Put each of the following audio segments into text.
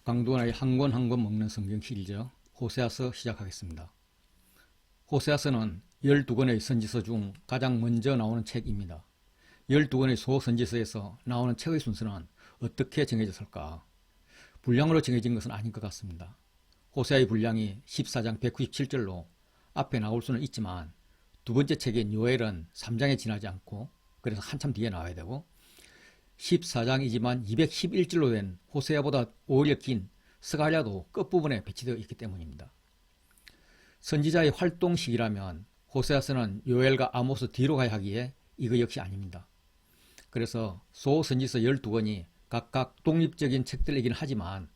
강도나의 한 권 한 권 먹는 성경 시리즈 호세아서 시작하겠습니다. 호세아서는 12권의 선지서 중 가장 먼저 나오는 책입니다. 12권의 소선지서에서 나오는 책의 순서는 어떻게 정해졌을까? 분량으로 정해진 것은 아닌 것 같습니다. 호세아의 분량이 14장 197절로 앞에 나올 수는 있지만 두 번째 책인 요엘은 3장에 지나지 않고 그래서 한참 뒤에 나와야 되고 14장이지만 211절로 된 호세아보다 오히려 긴 스가랴도 끝부분에 배치되어 있기 때문입니다. 선지자의 활동 시기라면 호세아서는 요엘과 아모스 뒤로 가야 하기에 이거 역시 아닙니다. 그래서 소선지서 12권이 각각 독립적인 책들이긴 하지만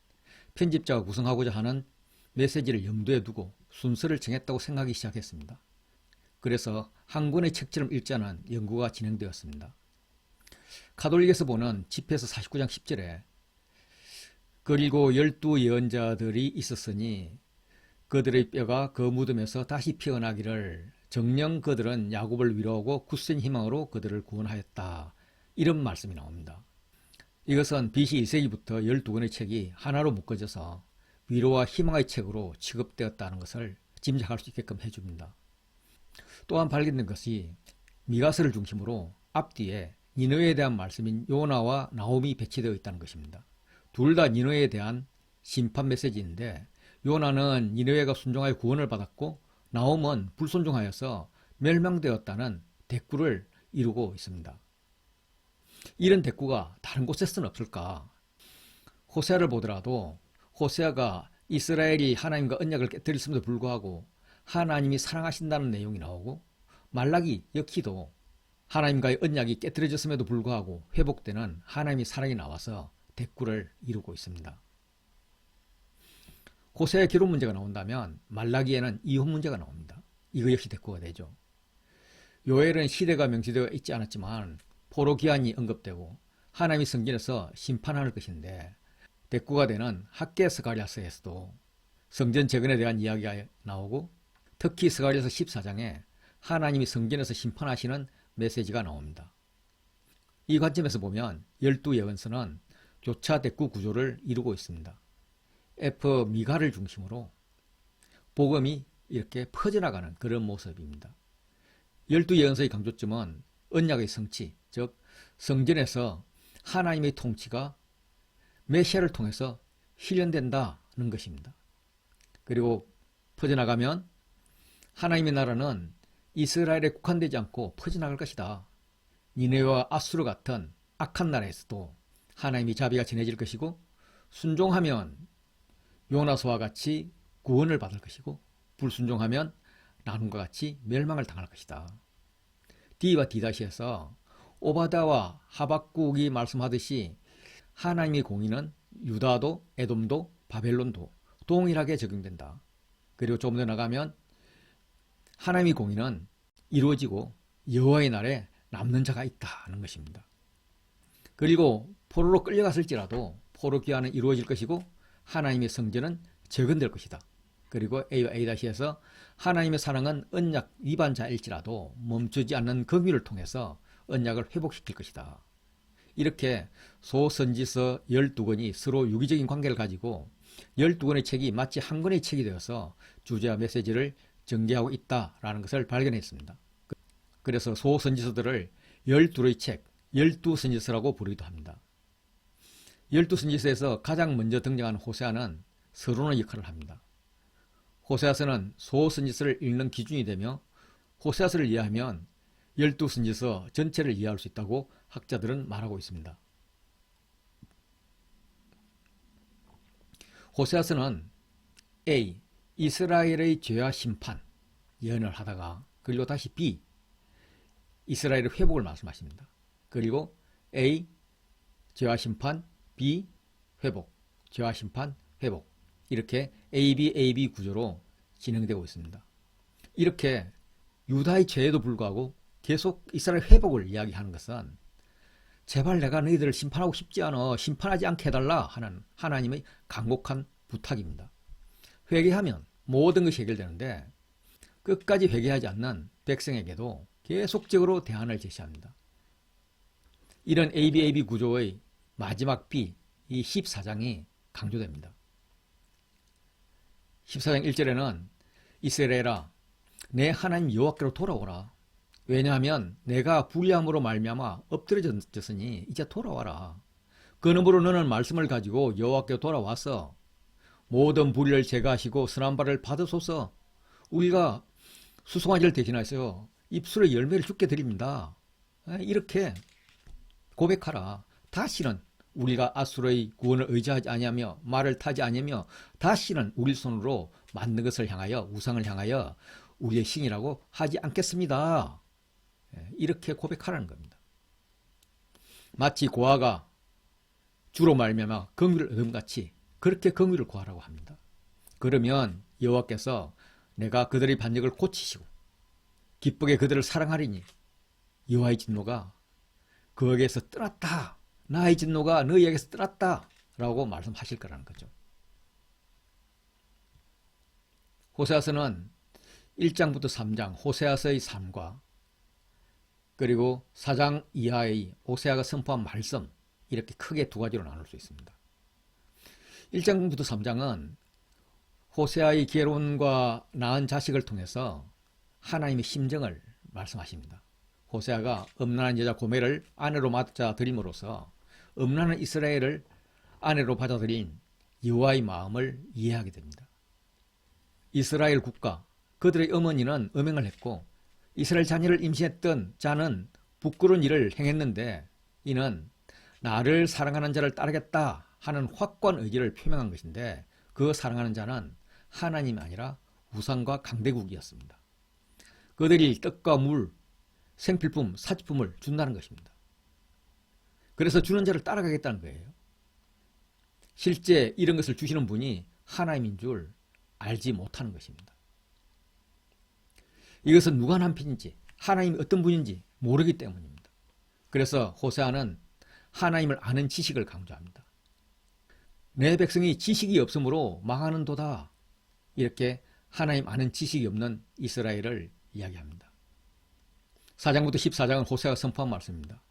편집자가 구성하고자 하는 메시지를 염두에 두고 순서를 정했다고 생각하기 시작했습니다. 그래서 한 권의 책처럼 읽자는 연구가 진행되었습니다. 가톨릭에서 보는 집회서 49장 10절에 그리고 12 예언자들이 있었으니 그들의 뼈가 그 무덤에서 다시 피어나기를 정녕 그들은 야곱을 위로하고 굳센 희망으로 그들을 구원하였다. 이런 말씀이 나옵니다. 이것은 BC 1세기부터 12권의 책이 하나로 묶어져서 위로와 희망의 책으로 취급되었다는 것을 짐작할 수 있게끔 해줍니다. 또한 발견된 것이 미가서를 중심으로 앞뒤에 니느웨에 대한 말씀인 요나와 나홈이 배치되어 있다는 것입니다. 둘 다 니느웨에 대한 심판 메시지인데 요나는 니느웨가 순종하여 구원을 받았고 나홈은 불순종하여서 멸망되었다는 대꾸를 이루고 있습니다. 이런 대꾸가 다른 곳에서는 없을까? 호세아를 보더라도 호세아가 이스라엘이 하나님과 언약을 깨뜨렸음에도 불구하고 하나님이 사랑하신다는 내용이 나오고 말라기 역시도 하나님과의 언약이 깨뜨려졌음에도 불구하고 회복되는 하나님의 사랑이 나와서 대꾸를 이루고 있습니다. 호세아의 결혼 문제가 나온다면 말라기에는 이혼 문제가 나옵니다. 이거 역시 대꾸가 되죠. 요엘은 시대가 명시되어 있지 않았지만 포로 기한이 언급되고 하나님이 성전에서 심판할 것인데 대꾸가 되는 학개 스가랴서에서도 성전 재건에 대한 이야기가 나오고 특히 스가랴서 14장에 하나님이 성전에서 심판하시는 메시지가 나옵니다. 이 관점에서 보면 12 예언서는 교차 대꾸 구조를 이루고 있습니다. F 미가를 중심으로 복음이 이렇게 퍼져나가는 그런 모습입니다. 12 예언서의 강조점은 언약의 성취, 즉 성전에서 하나님의 통치가 메시아를 통해서 실현된다는 것입니다. 그리고 퍼져나가면 하나님의 나라는 이스라엘에 국한되지 않고 퍼져나갈 것이다. 니네와 아수르 같은 악한 나라에서도 하나님의 자비가 전해질 것이고 순종하면 요나서와 같이 구원을 받을 것이고 불순종하면 나눔과 같이 멸망을 당할 것이다. D와 D-에서 오바다와 하박국이 말씀하듯이 하나님의 공의는 유다도 에돔도 바벨론도 동일하게 적용된다. 그리고 조금 더 나가면 하나님의 공의는 이루어지고 여호와의 날에 남는 자가 있다는 것입니다. 그리고 포로로 끌려갔을지라도 포로 귀환은 이루어질 것이고 하나님의 성전은 재건될 것이다. 그리고 A와 A-에서 하나님의 사랑은 언약 위반자일지라도 멈추지 않는 긍휼을 통해서 언약을 회복시킬 것이다. 이렇게 소선지서 12권이 서로 유기적인 관계를 가지고 12권의 책이 마치 한 권의 책이 되어서 주제와 메시지를 전개하고 있다라는 것을 발견했습니다. 그래서 소선지서들을 12의 책, 12선지서라고 부르기도 합니다. 12선지서에서 가장 먼저 등장하는 호세아는 서론의 역할을 합니다. 호세아서는 소선지서를 읽는 기준이 되며 호세아서를 이해하면 12선지서 전체를 이해할 수 있다고 학자들은 말하고 있습니다. 호세아서는 A. 이스라엘의 죄와 심판 예언을 하다가 그리고 다시 B. 이스라엘의 회복을 말씀하십니다. 그리고 A. 죄와 심판, B. 회복, 죄와 심판, 회복 이렇게 AB 구조로 진행되고 있습니다. 이렇게 유다의 죄에도 불구하고 계속 이스라엘 회복을 이야기하는 것은 제발 내가 너희들을 심판하고 싶지 않아 심판하지 않게 해달라 하는 하나님의 간곡한 부탁입니다. 회개하면 모든 것이 해결되는데 끝까지 회개하지 않는 백성에게도 계속적으로 대안을 제시합니다. 이런 AB 구조의 마지막 B, 이 14장이 강조됩니다. 14장 1절에는 이스라엘아 내 하나님 여호와께로 돌아오라. 왜냐하면 내가 불의함으로 말미암아 엎드려졌으니 이제 돌아와라. 그러므로 너는 말씀을 가지고 여호와께로 돌아와서 모든 불의를 제거하시고 선한 바를 받으소서. 우리가 수송아지를 대신하여 입술의 열매를 주게 드립니다. 이렇게 고백하라. 다시는 우리가 앗술의 구원을 의지하지 아니하며 말을 타지 아니하며 다시는 우리 손으로 만든 것을 향하여 우상을 향하여 우리의 신이라고 하지 않겠습니다. 이렇게 고백하라는 겁니다. 마치 고아가 주로 말미암아 긍휼을 얻음 같이 그렇게 긍휼을 구하라고 합니다. 그러면 여호와께서 내가 그들의 반역을 고치시고 기쁘게 그들을 사랑하리니 여호와의 진노가 그에게서 떠났다. 나의 진노가 너희에게서 떠났다. 라고 말씀하실 거라는 거죠. 호세아서는 1장부터 3장 호세아서의 삶과 그리고 4장 이하의 호세아가 선포한 말씀 이렇게 크게 두 가지로 나눌 수 있습니다. 1장부터 3장은 호세아의 결혼과 낳은 자식을 통해서 하나님의 심정을 말씀하십니다. 호세아가 음란한 여자 고멜을 아내로 맞아들임으로써 음란한 이스라엘을 아내로 받아들인 여호와의 마음을 이해하게 됩니다. 이스라엘 국가, 그들의 어머니는 음행을 했고 이스라엘 자녀를 임신했던 자는 부끄러운 일을 행했는데 이는 나를 사랑하는 자를 따르겠다 하는 확고한 의지를 표명한 것인데 그 사랑하는 자는 하나님이 아니라 우상과 강대국이었습니다. 그들이 떡과 물, 생필품, 사치품을 준다는 것입니다. 그래서 주는 자를 따라가겠다는 거예요. 실제 이런 것을 주시는 분이 하나님인 줄 알지 못하는 것입니다. 이것은 누가 남편인지 하나님이 어떤 분인지 모르기 때문입니다. 그래서 호세아는 하나님을 아는 지식을 강조합니다. 내 백성이 지식이 없으므로 망하는도다. 이렇게 하나님 아는 지식이 없는 이스라엘을 이야기합니다. 4장부터 14장은 호세아가 선포한 말씀입니다.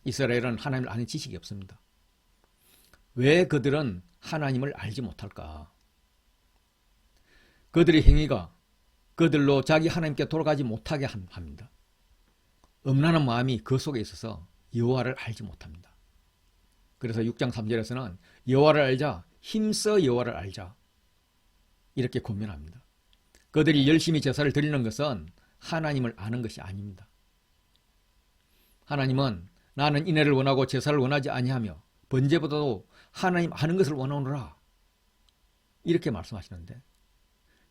이스라엘은 하나님을 아는 지식이 없습니다. 왜 그들은 하나님을 알지 못할까? 그들의 행위가 그들로 자기 하나님께 돌아가지 못하게 합니다. 음란한 마음이 그 속에 있어서 여호와를 알지 못합니다. 그래서 6장 3절에서는 여호와를 알자, 힘써 여호와를 알자 이렇게 권면합니다. 그들이 열심히 제사를 드리는 것은 하나님을 아는 것이 아닙니다. 하나님은 나는 인애를 원하고 제사를 원하지 아니하며 번제보다도 하나님 아는 것을 원하노라 이렇게 말씀하시는데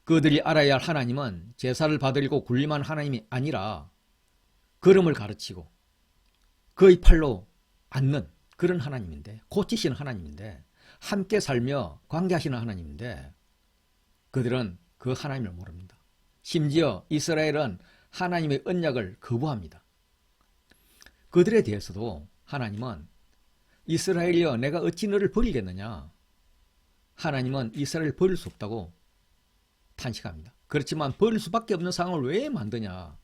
그들이 알아야 할 하나님은 제사를 받으려고 군림한 하나님이 아니라 걸음을 가르치고 그의 팔로 앉는 그런 하나님인데 고치시는 하나님인데 함께 살며 관계하시는 하나님인데 그들은 그 하나님을 모릅니다. 심지어 이스라엘은 하나님의 언약을 거부합니다. 그들에 대해서도 하나님은 이스라엘이여 내가 어찌 너를 버리겠느냐. 하나님은 이스라엘을 버릴 수 없다고 탄식합니다. 그렇지만 버릴 수밖에 없는 상황을 왜 만드냐.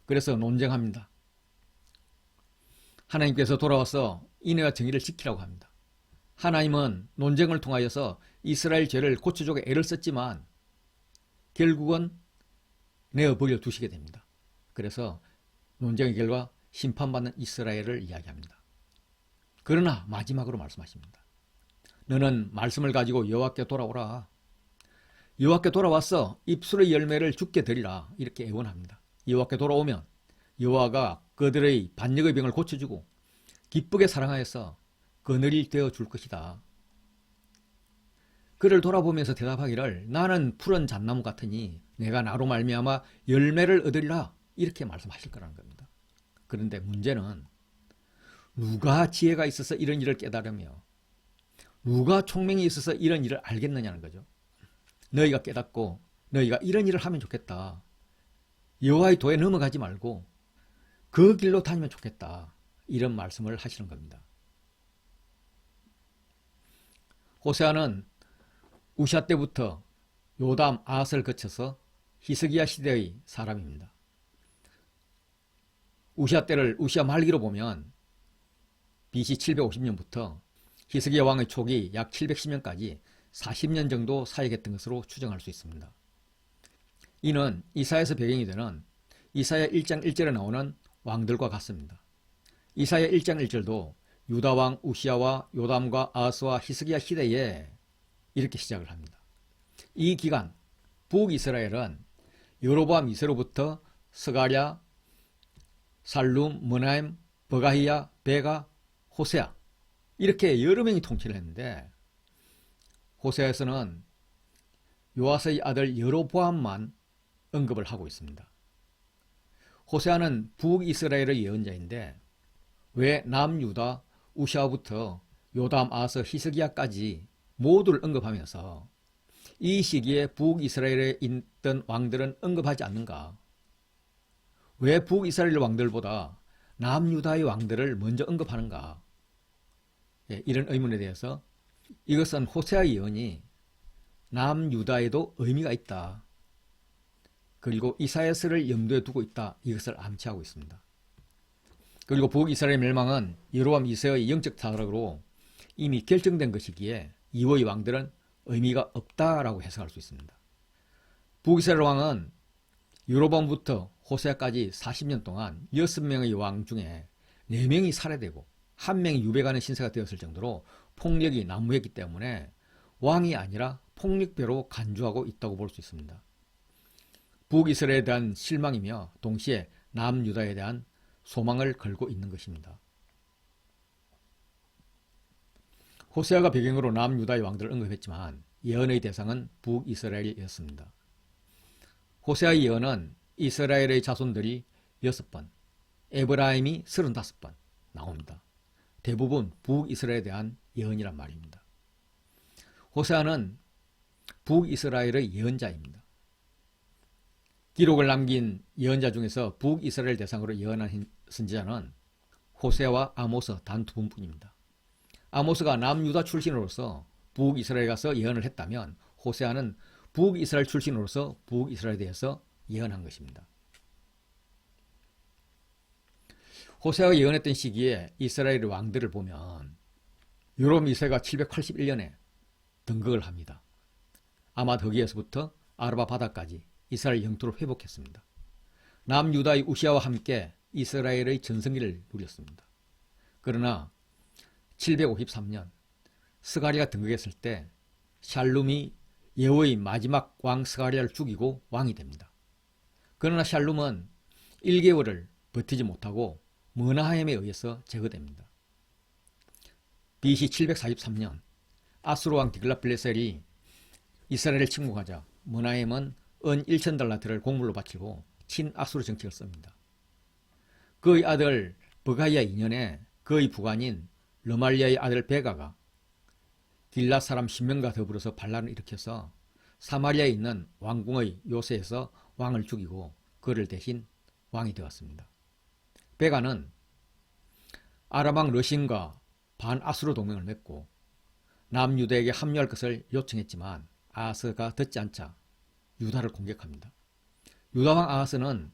그래서 논쟁합니다. 하나님께서 돌아와서 인애와 정의를 지키라고 합니다. 하나님은 논쟁을 통하여서 이스라엘 죄를 고쳐주고 애를 썼지만 결국은 내어버려 두시게 됩니다. 그래서 논쟁의 결과 심판받는 이스라엘을 이야기합니다. 그러나 마지막으로 말씀하십니다. 너는 말씀을 가지고 여호와께 돌아오라. 여호와께 돌아와서 입술의 열매를 주게 되리라. 이렇게 애원합니다. 여호와께 돌아오면 여호와가 그들의 반역의 병을 고쳐주고 기쁘게 사랑하여서 그늘이 되어줄 것이다. 그를 돌아보면서 대답하기를 나는 푸른 잣나무 같으니 내가 나로 말미암아 열매를 얻으리라. 이렇게 말씀하실 거라는 겁니다. 그런데 문제는 누가 지혜가 있어서 이런 일을 깨달으며 누가 총명이 있어서 이런 일을 알겠느냐는 거죠. 너희가 깨닫고 너희가 이런 일을 하면 좋겠다. 여호와의 도에 넘어가지 말고 그 길로 다니면 좋겠다. 이런 말씀을 하시는 겁니다. 호세아는 우시아 때부터 요담, 아하스를 거쳐서 히스기야 시대의 사람입니다. 우시아 때를 우시아 말기로 보면 BC 750년부터 히스기야 왕의 촉이 약 710년까지 40년 정도 사역했던 것으로 추정할 수 있습니다. 이는 이사야에서 배경이 되는 이사야 1장 1절에 나오는 왕들과 같습니다. 이사야 1장 1절도 유다 왕 우시야와 요담과 아하스와 히스기야 시대에 이렇게 시작을 합니다. 이 기간 북이스라엘은 여로보암 2세로부터 스가랴, 살룸, 머나임, 버가히야, 베가, 호세아 이렇게 여러 명이 통치를 했는데 호세아에서는 요아스의 아들 여로보암만 언급을 하고 있습니다. 호세아는 북이스라엘의 예언자인데 왜 남유다 우시아부터 요담, 아하스, 히스기야까지 모두를 언급하면서 이 시기에 북이스라엘에 있던 왕들은 언급하지 않는가? 왜 북이스라엘 왕들보다 남유다의 왕들을 먼저 언급하는가? 이런 의문에 대해서 이것은 호세아의 예언이 남유다에도 의미가 있다. 그리고 이사야서를 염두에 두고 있다. 이것을 암시하고 있습니다. 그리고 북이스라엘 멸망은 여로보암 2세의 영적 타락으로 이미 결정된 것이기에 이후의 왕들은 의미가 없다라고 해석할 수 있습니다. 북이스라엘 왕은 여로보암부터 호세아까지 40년 동안 6명의 왕 중에 4명이 살해되고 1명이 유배가는 신세가 되었을 정도로 폭력이 난무했기 때문에 왕이 아니라 폭력배로 간주하고 있다고 볼 수 있습니다. 북이스라엘에 대한 실망이며 동시에 남유다에 대한 소망을 걸고 있는 것입니다. 호세아가 배경으로 남유다의 왕들을 언급했지만 예언의 대상은 북이스라엘이었습니다. 호세아의 예언은 이스라엘의 자손들이 6번, 에브라임이 35번 나옵니다. 대부분 북이스라엘에 대한 예언이란 말입니다. 호세아는 북이스라엘의 예언자입니다. 기록을 남긴 예언자 중에서 북이스라엘 대상으로 예언한 선지자는 호세아와 아모스 단 2분뿐입니다. 아모스가 남유다 출신으로서 북이스라엘에 가서 예언을 했다면 호세아는 북이스라엘 출신으로서 북이스라엘에 대해서 예언한 것입니다. 호세아가 예언했던 시기에 이스라엘의 왕들을 보면 요로보암 2세가 781년에 등극을 합니다. 아마 거기에서부터 아라바 바다까지 이스라엘 영토를 회복했습니다. 남유다의 우시아와 함께 이스라엘의 전성기를 누렸습니다. 그러나 753년 스가랴가 등극했을 때 샬룸이 예후의 마지막 왕 스가랴를 죽이고 왕이 됩니다. 그러나 샬룸은 1개월을 버티지 못하고 머나하임에 의해서 제거됩니다. BC 743년 아수르 왕 디글랏빌레셀이 이스라엘을 침공하자 머나하임은 은 1,000달란트를 공물로 바치고 친아수르 정책을 씁니다. 그의 아들 버가이아 2년에 그의 부관인 르말리아의 아들 베가가 길랏 사람 10명과 더불어서 반란을 일으켜서 사마리아에 있는 왕궁의 요새에서 왕을 죽이고 그를 대신 왕이 되었습니다. 베가는 아람왕 러신과 반아수르 동맹을 맺고 남유다에게 합류할 것을 요청했지만 아하스가 듣지 않자 유다를 공격합니다. 유다왕 아하스는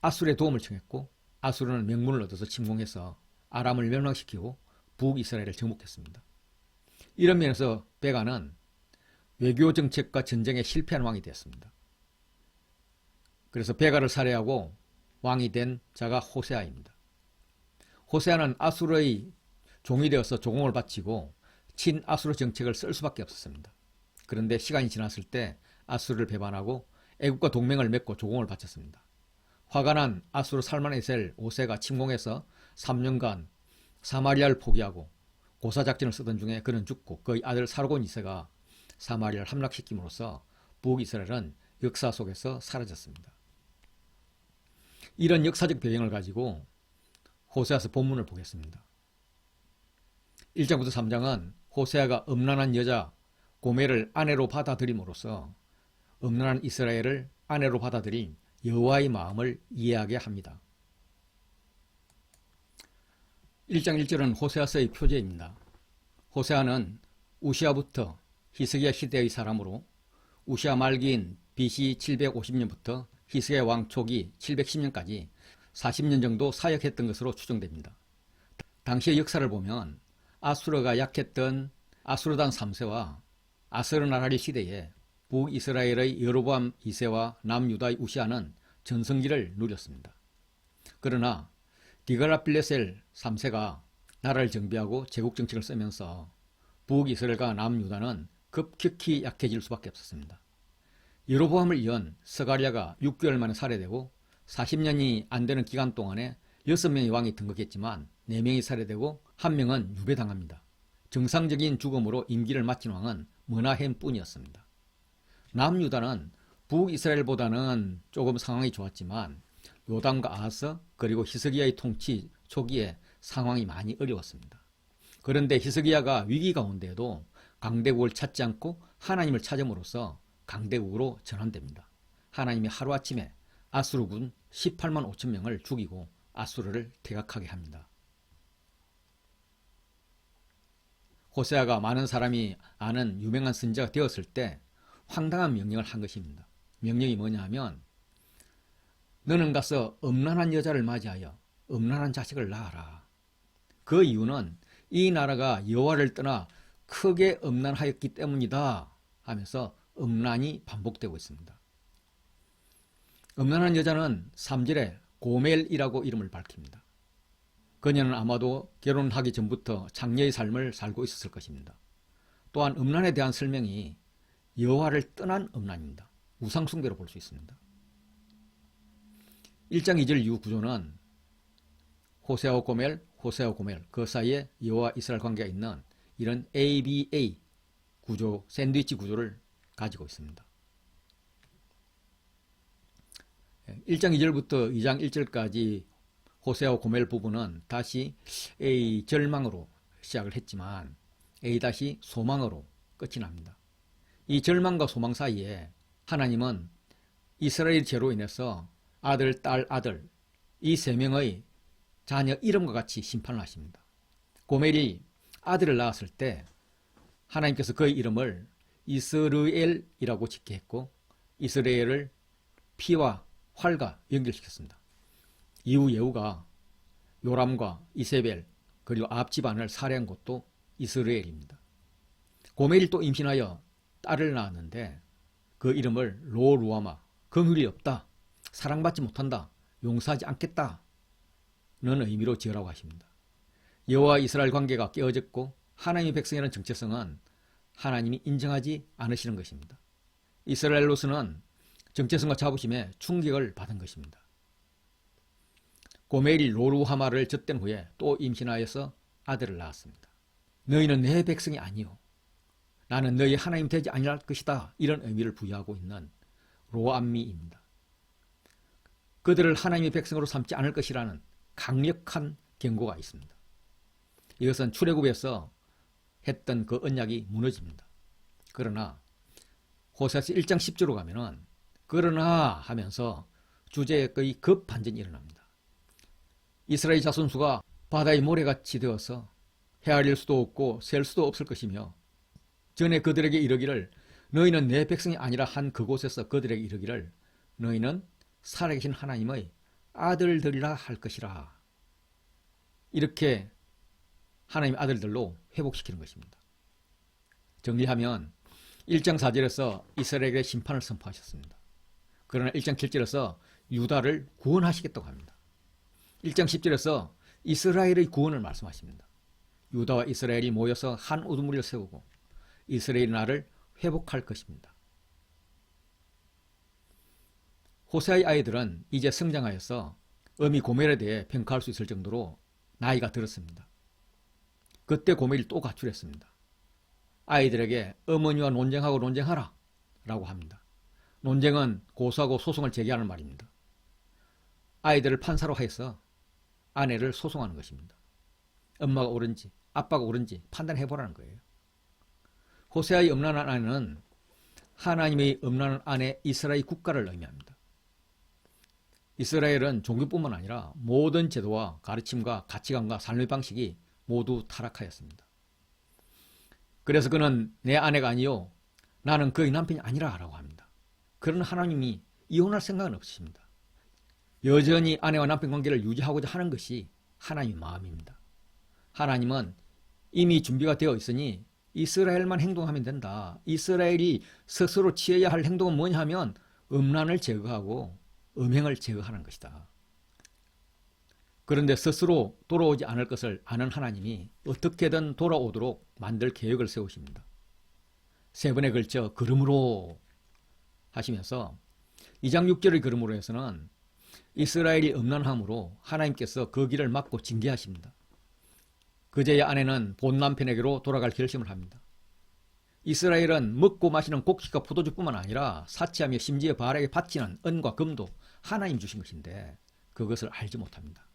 아수르의 도움을 청했고 아수르는 명분을 얻어서 침공해서 아람을 멸망시키고 북이스라엘을 정복했습니다. 이런 면에서 베가는 외교 정책과 전쟁에 실패한 왕이 되었습니다. 그래서 베가를 살해하고 왕이 된 자가 호세아입니다. 호세아는 아수르의 종이 되어서 조공을 바치고 친아수르 정책을 쓸 수밖에 없었습니다. 그런데 시간이 지났을 때 아수르를 배반하고 애국과 동맹을 맺고 조공을 바쳤습니다. 화가 난 아수르 살만에셀 5세가 침공해서 3년간 사마리아를 포기하고 고사작전을 쓰던 중에 그는 죽고 그의 아들 사르곤 2세가 사마리아를 함락시킴으로써 북이스라엘은 역사 속에서 사라졌습니다. 이런 역사적 배경을 가지고 호세아서 본문을 보겠습니다. 1장부터 3장은 호세아가 음란한 여자 고멜을 아내로 받아들임으로써 음란한 이스라엘을 아내로 받아들인 여호와의 마음을 이해하게 합니다. 1장 1절은 호세아서의 표제입니다. 호세아는 우시아부터 히스기야 시대의 사람으로 우시아 말기인 BC 750년부터 히스기야 왕 초기 710년까지 40년 정도 사역했던 것으로 추정됩니다. 당시의 역사를 보면 아수르가 약했던 아수르단 3세와 아스르나라리 시대에 북이스라엘의 여로보암 2세와 남유다의 우시아는 전성기를 누렸습니다. 그러나 디글랏빌레셀 3세가 나라를 정비하고 제국 정책을 쓰면서 북이스라엘과 남유다는 급격히 약해질 수밖에 없었습니다. 여로보암을 이은 스가랴가 6개월 만에 살해되고 40년이 안 되는 기간 동안에 6명의 왕이 등극했지만 4명이 살해되고 1명은 유배당합니다. 정상적인 죽음으로 임기를 마친 왕은 머나헴 뿐이었습니다. 남유다는 북이스라엘보다는 조금 상황이 좋았지만 요담과 아하스 그리고 히스기야의 통치 초기에 상황이 많이 어려웠습니다. 그런데 히스기야가 위기 가운데에도 강대국을 찾지 않고 하나님을 찾음으로써 강대국으로 전환됩니다. 하나님이 하루아침에 아수르군 18만 5천 명을 죽이고 아수르를 퇴각하게 합니다. 호세아가 많은 사람이 아는 유명한 선지자가 되었을 때 황당한 명령을 한 것입니다. 명령이 뭐냐 하면 너는 가서 음란한 여자를 맞이하여 음란한 자식을 낳아라. 그 이유는 이 나라가 여호와를 떠나 크게 음란하였기 때문이다 하면서 음란이 반복되고 있습니다. 음란한 여자는 3절에 고멜이라고 이름을 밝힙니다. 그녀는 아마도 결혼하기 전부터 장녀의 삶을 살고 있었을 것입니다. 또한 음란에 대한 설명이 여호와를 떠난 음란입니다. 우상숭배로 볼 수 있습니다. 1장 2절 이후 구조는 호세아와 고멜, 호세아와 고멜 그 사이에 여호와 이스라엘 관계가 있는 이런 ABA 구조, 샌드위치 구조를 가지고 있습니다. 1장 2절부터 2장 1절까지 호세아와 고멜 부분은 다시 A 절망으로 시작을 했지만 A 다시 소망으로 끝이 납니다. 이 절망과 소망 사이에 하나님은 이스라엘 죄로 인해서 아들, 딸, 아들 이 3명의 자녀 이름과 같이 심판을 하십니다. 고멜이 아들을 낳았을 때 하나님께서 그의 이름을 이스르엘이라고 짓게 했고 이스라엘을 피와 활과 연결시켰습니다. 이후 예후가 요람과 이세벨 그리고 아합 집안을 살해한 곳도 이스라엘입니다. 고멜이 또 임신하여 딸을 낳았는데 그 이름을 로루아마 긍휼이 없다, 사랑받지 못한다, 용서하지 않겠다는 의미로 지으라고 하십니다. 여호와 이스라엘 관계가 깨어졌고 하나님의 백성이라는 정체성은 하나님이 인정하지 않으시는 것입니다. 이스라엘로서는 정체성과 자부심에 충격을 받은 것입니다. 고멜이 로루하마를 젖댄 후에 또 임신하여서 아들을 낳았습니다. 너희는 내 백성이 아니요 나는 너희 하나님 되지 아니할 것이다, 이런 의미를 부여하고 있는 로암미입니다. 그들을 하나님의 백성으로 삼지 않을 것이라는 강력한 경고가 있습니다. 이것은 출애굽에서 했던 그 언약이 무너집니다. 그러나 호세아서 1장 10절로 가면은 그러나 하면서 주제의 거의 급반전이 일어납니다. 이스라엘 자손수가 바다의 모래같이 되어서 헤아릴 수도 없고 셀 수도 없을 것이며 전에 그들에게 이르기를 너희는 내 백성이 아니라 한 그곳에서 그들에게 이르기를 너희는 살아계신 하나님의 아들들이라 할 것이라. 이렇게 하나님의 아들들로 회복시키는 것입니다. 정리하면 1장 4절에서 이스라엘에게 심판을 선포하셨습니다. 그러나 1장 7절에서 유다를 구원하시겠다고 합니다. 1장 10절에서 이스라엘의 구원을 말씀하십니다. 유다와 이스라엘이 모여서 한 우두머리를 세우고 이스라엘 나라를 회복할 것입니다. 호세아의 아이들은 이제 성장하여서 어미 고멜에 대해 평가할 수 있을 정도로 나이가 들었습니다. 그때 고멜이 또 가출했습니다. 아이들에게 어머니와 논쟁하고 논쟁하라 라고 합니다. 논쟁은 고소하고 소송을 제기하는 말입니다. 아이들을 판사로 해서 아내를 소송하는 것입니다. 엄마가 옳은지 아빠가 옳은지 판단해보라는 거예요. 호세아의 음란한 아내는 하나님의 음란한 아내 이스라엘 국가를 의미합니다. 이스라엘은 종교뿐만 아니라 모든 제도와 가르침과 가치관과 삶의 방식이 모두 타락하였습니다. 그래서 그는 내 아내가 아니요 나는 그의 남편이 아니라 라고 합니다. 그러나 하나님이 이혼할 생각은 없으십니다. 여전히 아내와 남편 관계를 유지하고자 하는 것이 하나님의 마음입니다. 하나님은 이미 준비가 되어 있으니 이스라엘만 행동하면 된다. 이스라엘이 스스로 취해야 할 행동은 뭐냐 하면 음란을 제거하고 음행을 제거하는 것이다. 그런데 스스로 돌아오지 않을 것을 아는 하나님이 어떻게든 돌아오도록 만들 계획을 세우십니다. 세 번에 걸쳐 그러므로 하시면서 2장 6절의 그러므로에서는 이스라엘이 음란함으로 하나님께서 그 길을 막고 징계하십니다. 그제야 아내는 본 남편에게로 돌아갈 결심을 합니다. 이스라엘은 먹고 마시는 곡식과 포도주뿐만 아니라 사치하며 심지어 바알에게 바치는 은과 금도 하나님 주신 것인데 그것을 알지 못합니다.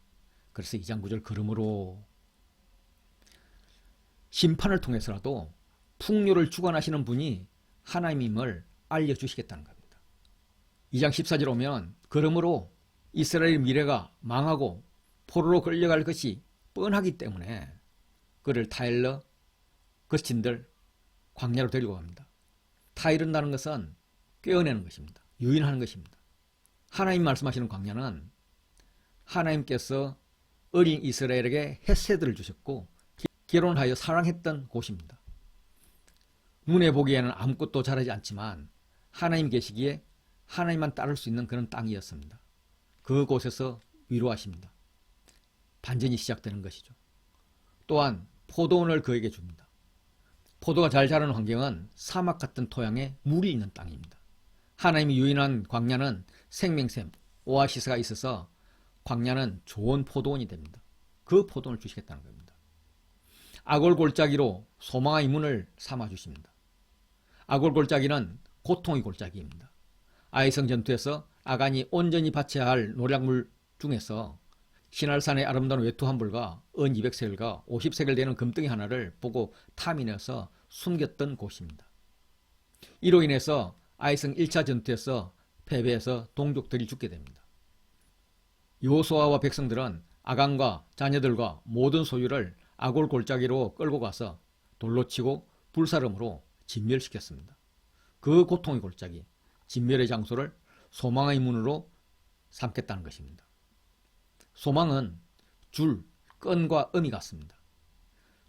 그래서 2장 9절 그러므로 심판을 통해서라도 풍요를 주관하시는 분이 하나님임을 알려주시겠다는 겁니다. 2장 14절 오면 그러므로 이스라엘 미래가 망하고 포로로 끌려갈 것이 뻔하기 때문에 그를 타일러 거친들 광야로 데리고 갑니다. 타이른다는 것은 꿰어내는 것입니다. 유인하는 것입니다. 하나님 말씀하시는 광야는 하나님께서 어린 이스라엘에게 헤세드를 주셨고 결혼하여 사랑했던 곳입니다. 눈에 보기에는 아무것도 자라지 않지만 하나님 계시기에 하나님만 따를 수 있는 그런 땅이었습니다. 그곳에서 위로하십니다. 반전이 시작되는 것이죠. 또한 포도원을 그에게 줍니다. 포도가 잘 자라는 환경은 사막 같은 토양에 물이 있는 땅입니다. 하나님이 유인한 광야는 생명샘, 오아시스가 있어서 광야는 좋은 포도원이 됩니다. 그 포도원을 주시겠다는 겁니다. 아골 골짜기로 소망의 문을 삼아 주십니다. 아골 골짜기는 고통의 골짜기입니다. 아이성 전투에서 아간이 온전히 바쳐야 할 노략물 중에서 시날산의 아름다운 외투 한 벌과 은 200세겔과 50세겔 되는 금덩이 하나를 보고 탐이 내서 숨겼던 곳입니다. 이로 인해서 아이성 1차 전투에서 패배해서 동족들이 죽게 됩니다. 여호수아와 백성들은 아간과 자녀들과 모든 소유를 아골 골짜기로 끌고 가서 돌로 치고 불사름으로 진멸시켰습니다. 그 고통의 골짜기, 진멸의 장소를 소망의 문으로 삼겠다는 것입니다. 소망은 줄, 끈과 음이 같습니다.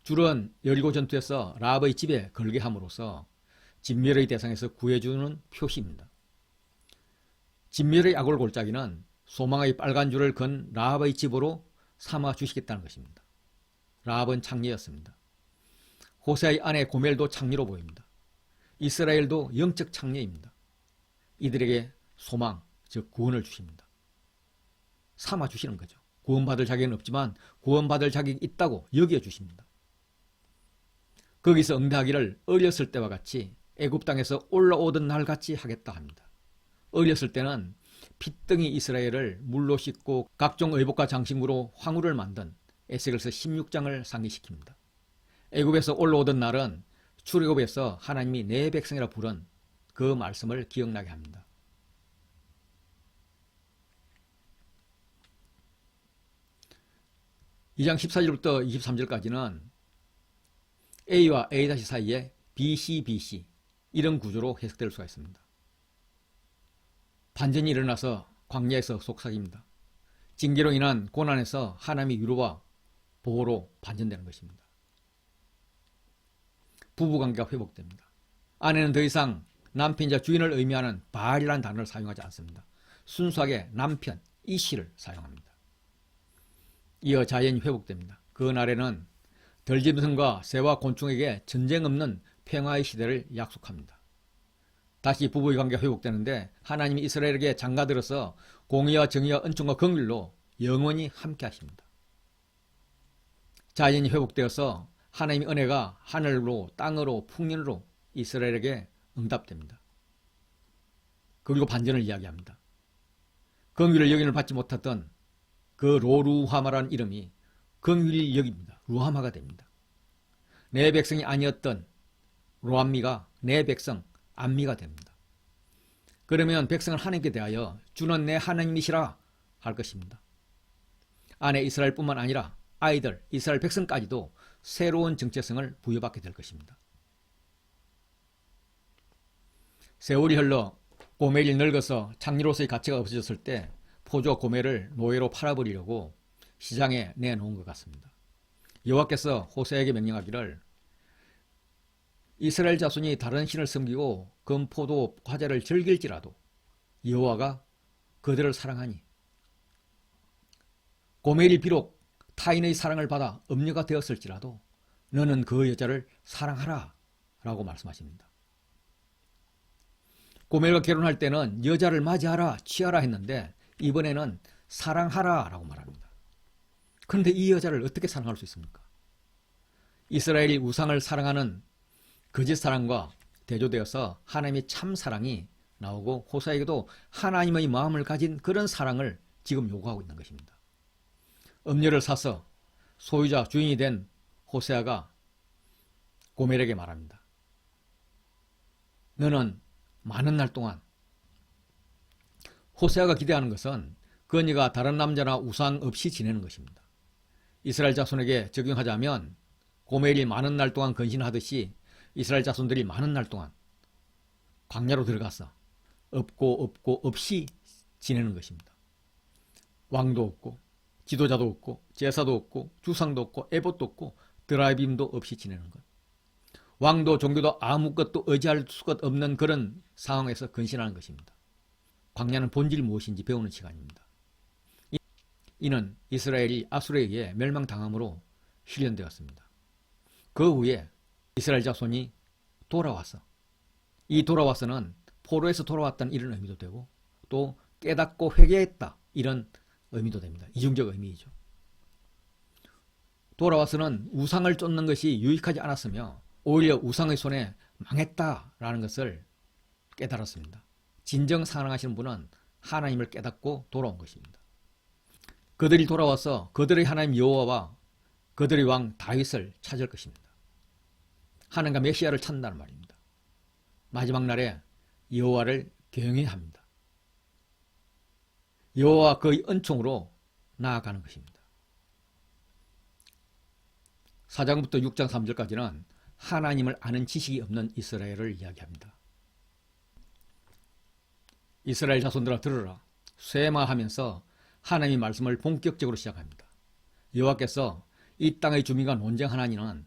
줄은 여리고 전투에서 라합의 집에 걸게 함으로써 진멸의 대상에서 구해주는 표시입니다. 진멸의 아골 골짜기는 소망의 빨간 줄을 건 라합의 집으로 삼아 주시겠다는 것입니다. 라합은 창녀였습니다. 호세아의 아내 고멜도 창녀로 보입니다. 이스라엘도 영적 창녀입니다. 이들에게 소망, 즉 구원을 주십니다. 삼아 주시는 거죠. 구원받을 자격은 없지만 구원받을 자격이 있다고 여겨주십니다. 거기서 응대하기를 어렸을 때와 같이 애굽 땅에서 올라오던 날 같이 하겠다 합니다. 어렸을 때는 핏덩이 이스라엘을 물로 씻고 각종 의복과 장식으로 황후를 만든 에스겔서 16장을 상기시킵니다. 애굽에서 올라오던 날은 출애굽에서 하나님이 내 백성이라 부른 그 말씀을 기억나게 합니다. (2장 14절부터 23절까지는) A와 A- 사이에 BC 이런 구조로 해석될 수가 있습니다. 반전이 일어나서 광야에서 속삭입니다. 징계로 인한 고난에서 하나님의 위로와 보호로 반전되는 것입니다. 부부관계가 회복됩니다. 아내는 더 이상 남편이자 주인을 의미하는 바알이라는 단어를 사용하지 않습니다. 순수하게 남편, 이시를 사용합니다. 이어 자연이 회복됩니다. 그 날에는 들짐승과 새와 곤충에게 전쟁 없는 평화의 시대를 약속합니다. 다시 부부의 관계가 회복되는데 하나님이 이스라엘에게 장가들어서 공의와 정의와 은총과 긍휼로 영원히 함께 하십니다. 자연이 회복되어서 하나님의 은혜가 하늘로 땅으로 풍년으로 이스라엘에게 응답됩니다. 그리고 반전을 이야기합니다. 긍휼을 여김을 받지 못했던 그 로루하마라는 이름이 긍휼히 여깁니다. 루하마가 됩니다. 내 백성이 아니었던 로암미가 내 백성 암미가 됩니다. 그러면 백성은 하나님께 대하여 주는 내 하나님이시라 할 것입니다. 아내 이스라엘뿐만 아니라 아이들 이스라엘 백성까지도 새로운 정체성을 부여받게 될 것입니다. 세월이 흘러 고멜이 늙어서 창녀로서의 가치가 없어졌을 때 포조 고멜을 노예로 팔아버리려고 시장에 내놓은 것 같습니다. 여호와께서 호세아에게 명령하기를 이스라엘 자손이 다른 신을 섬기고 금포도 화제를 즐길지라도 여호와가 그들을 사랑하니 고멜이 비록 타인의 사랑을 받아 음녀가 되었을지라도 너는 그 여자를 사랑하라 라고 말씀하십니다. 고멜과 결혼할 때는 여자를 맞이하라 취하라 했는데 이번에는 사랑하라 라고 말합니다. 그런데 이 여자를 어떻게 사랑할 수 있습니까? 이스라엘이 우상을 사랑하는 거짓 사랑과 대조되어서 하나님의 참 사랑이 나오고 호세아에게도 하나님의 마음을 가진 그런 사랑을 지금 요구하고 있는 것입니다. 음녀를 사서 소유자 주인이 된 호세아가 고멜에게 말합니다. 너는 많은 날 동안, 호세아가 기대하는 것은 그녀가 다른 남자나 우상 없이 지내는 것입니다. 이스라엘 자손에게 적용하자면 고멜이 많은 날 동안 근신하듯이 이스라엘 자손들이 많은 날 동안 광야로 들어가서 없고 없이 지내는 것입니다. 왕도 없고 지도자도 없고 제사도 없고 주상도 없고 에봇도 없고 드라이빔도 없이 지내는 것. 왕도 종교도 아무것도 의지할 수가 없는 그런 상황에서 근신하는 것입니다. 광야는 본질이 무엇인지 배우는 시간입니다. 이는 이스라엘이 아수르에 의해 멸망당함으로 실현되었습니다. 그 후에 이스라엘 자손이 돌아와서, 이 돌아와서는 포로에서 돌아왔다는 이런 의미도 되고 또 깨닫고 회개했다 이런 의미도 됩니다. 이중적 의미이죠. 돌아와서는 우상을 쫓는 것이 유익하지 않았으며 오히려 우상의 손에 망했다라는 것을 깨달았습니다. 진정 사랑하시는 분은 하나님을 깨닫고 돌아온 것입니다. 그들이 돌아와서 그들의 하나님 여호와와 그들의 왕 다윗을 찾을 것입니다. 하나님과 메시아를 찾는다는 말입니다. 마지막 날에 여호와를 경외합니다. 여호와 그의 은총으로 나아가는 것입니다. 4장부터 6장 3절까지는 하나님을 아는 지식이 없는 이스라엘을 이야기합니다. 이스라엘 자손들아 들으라. 쇠마하면서 하나님의 말씀을 본격적으로 시작합니다. 여호와께서 이 땅의 주민과 논쟁하나니는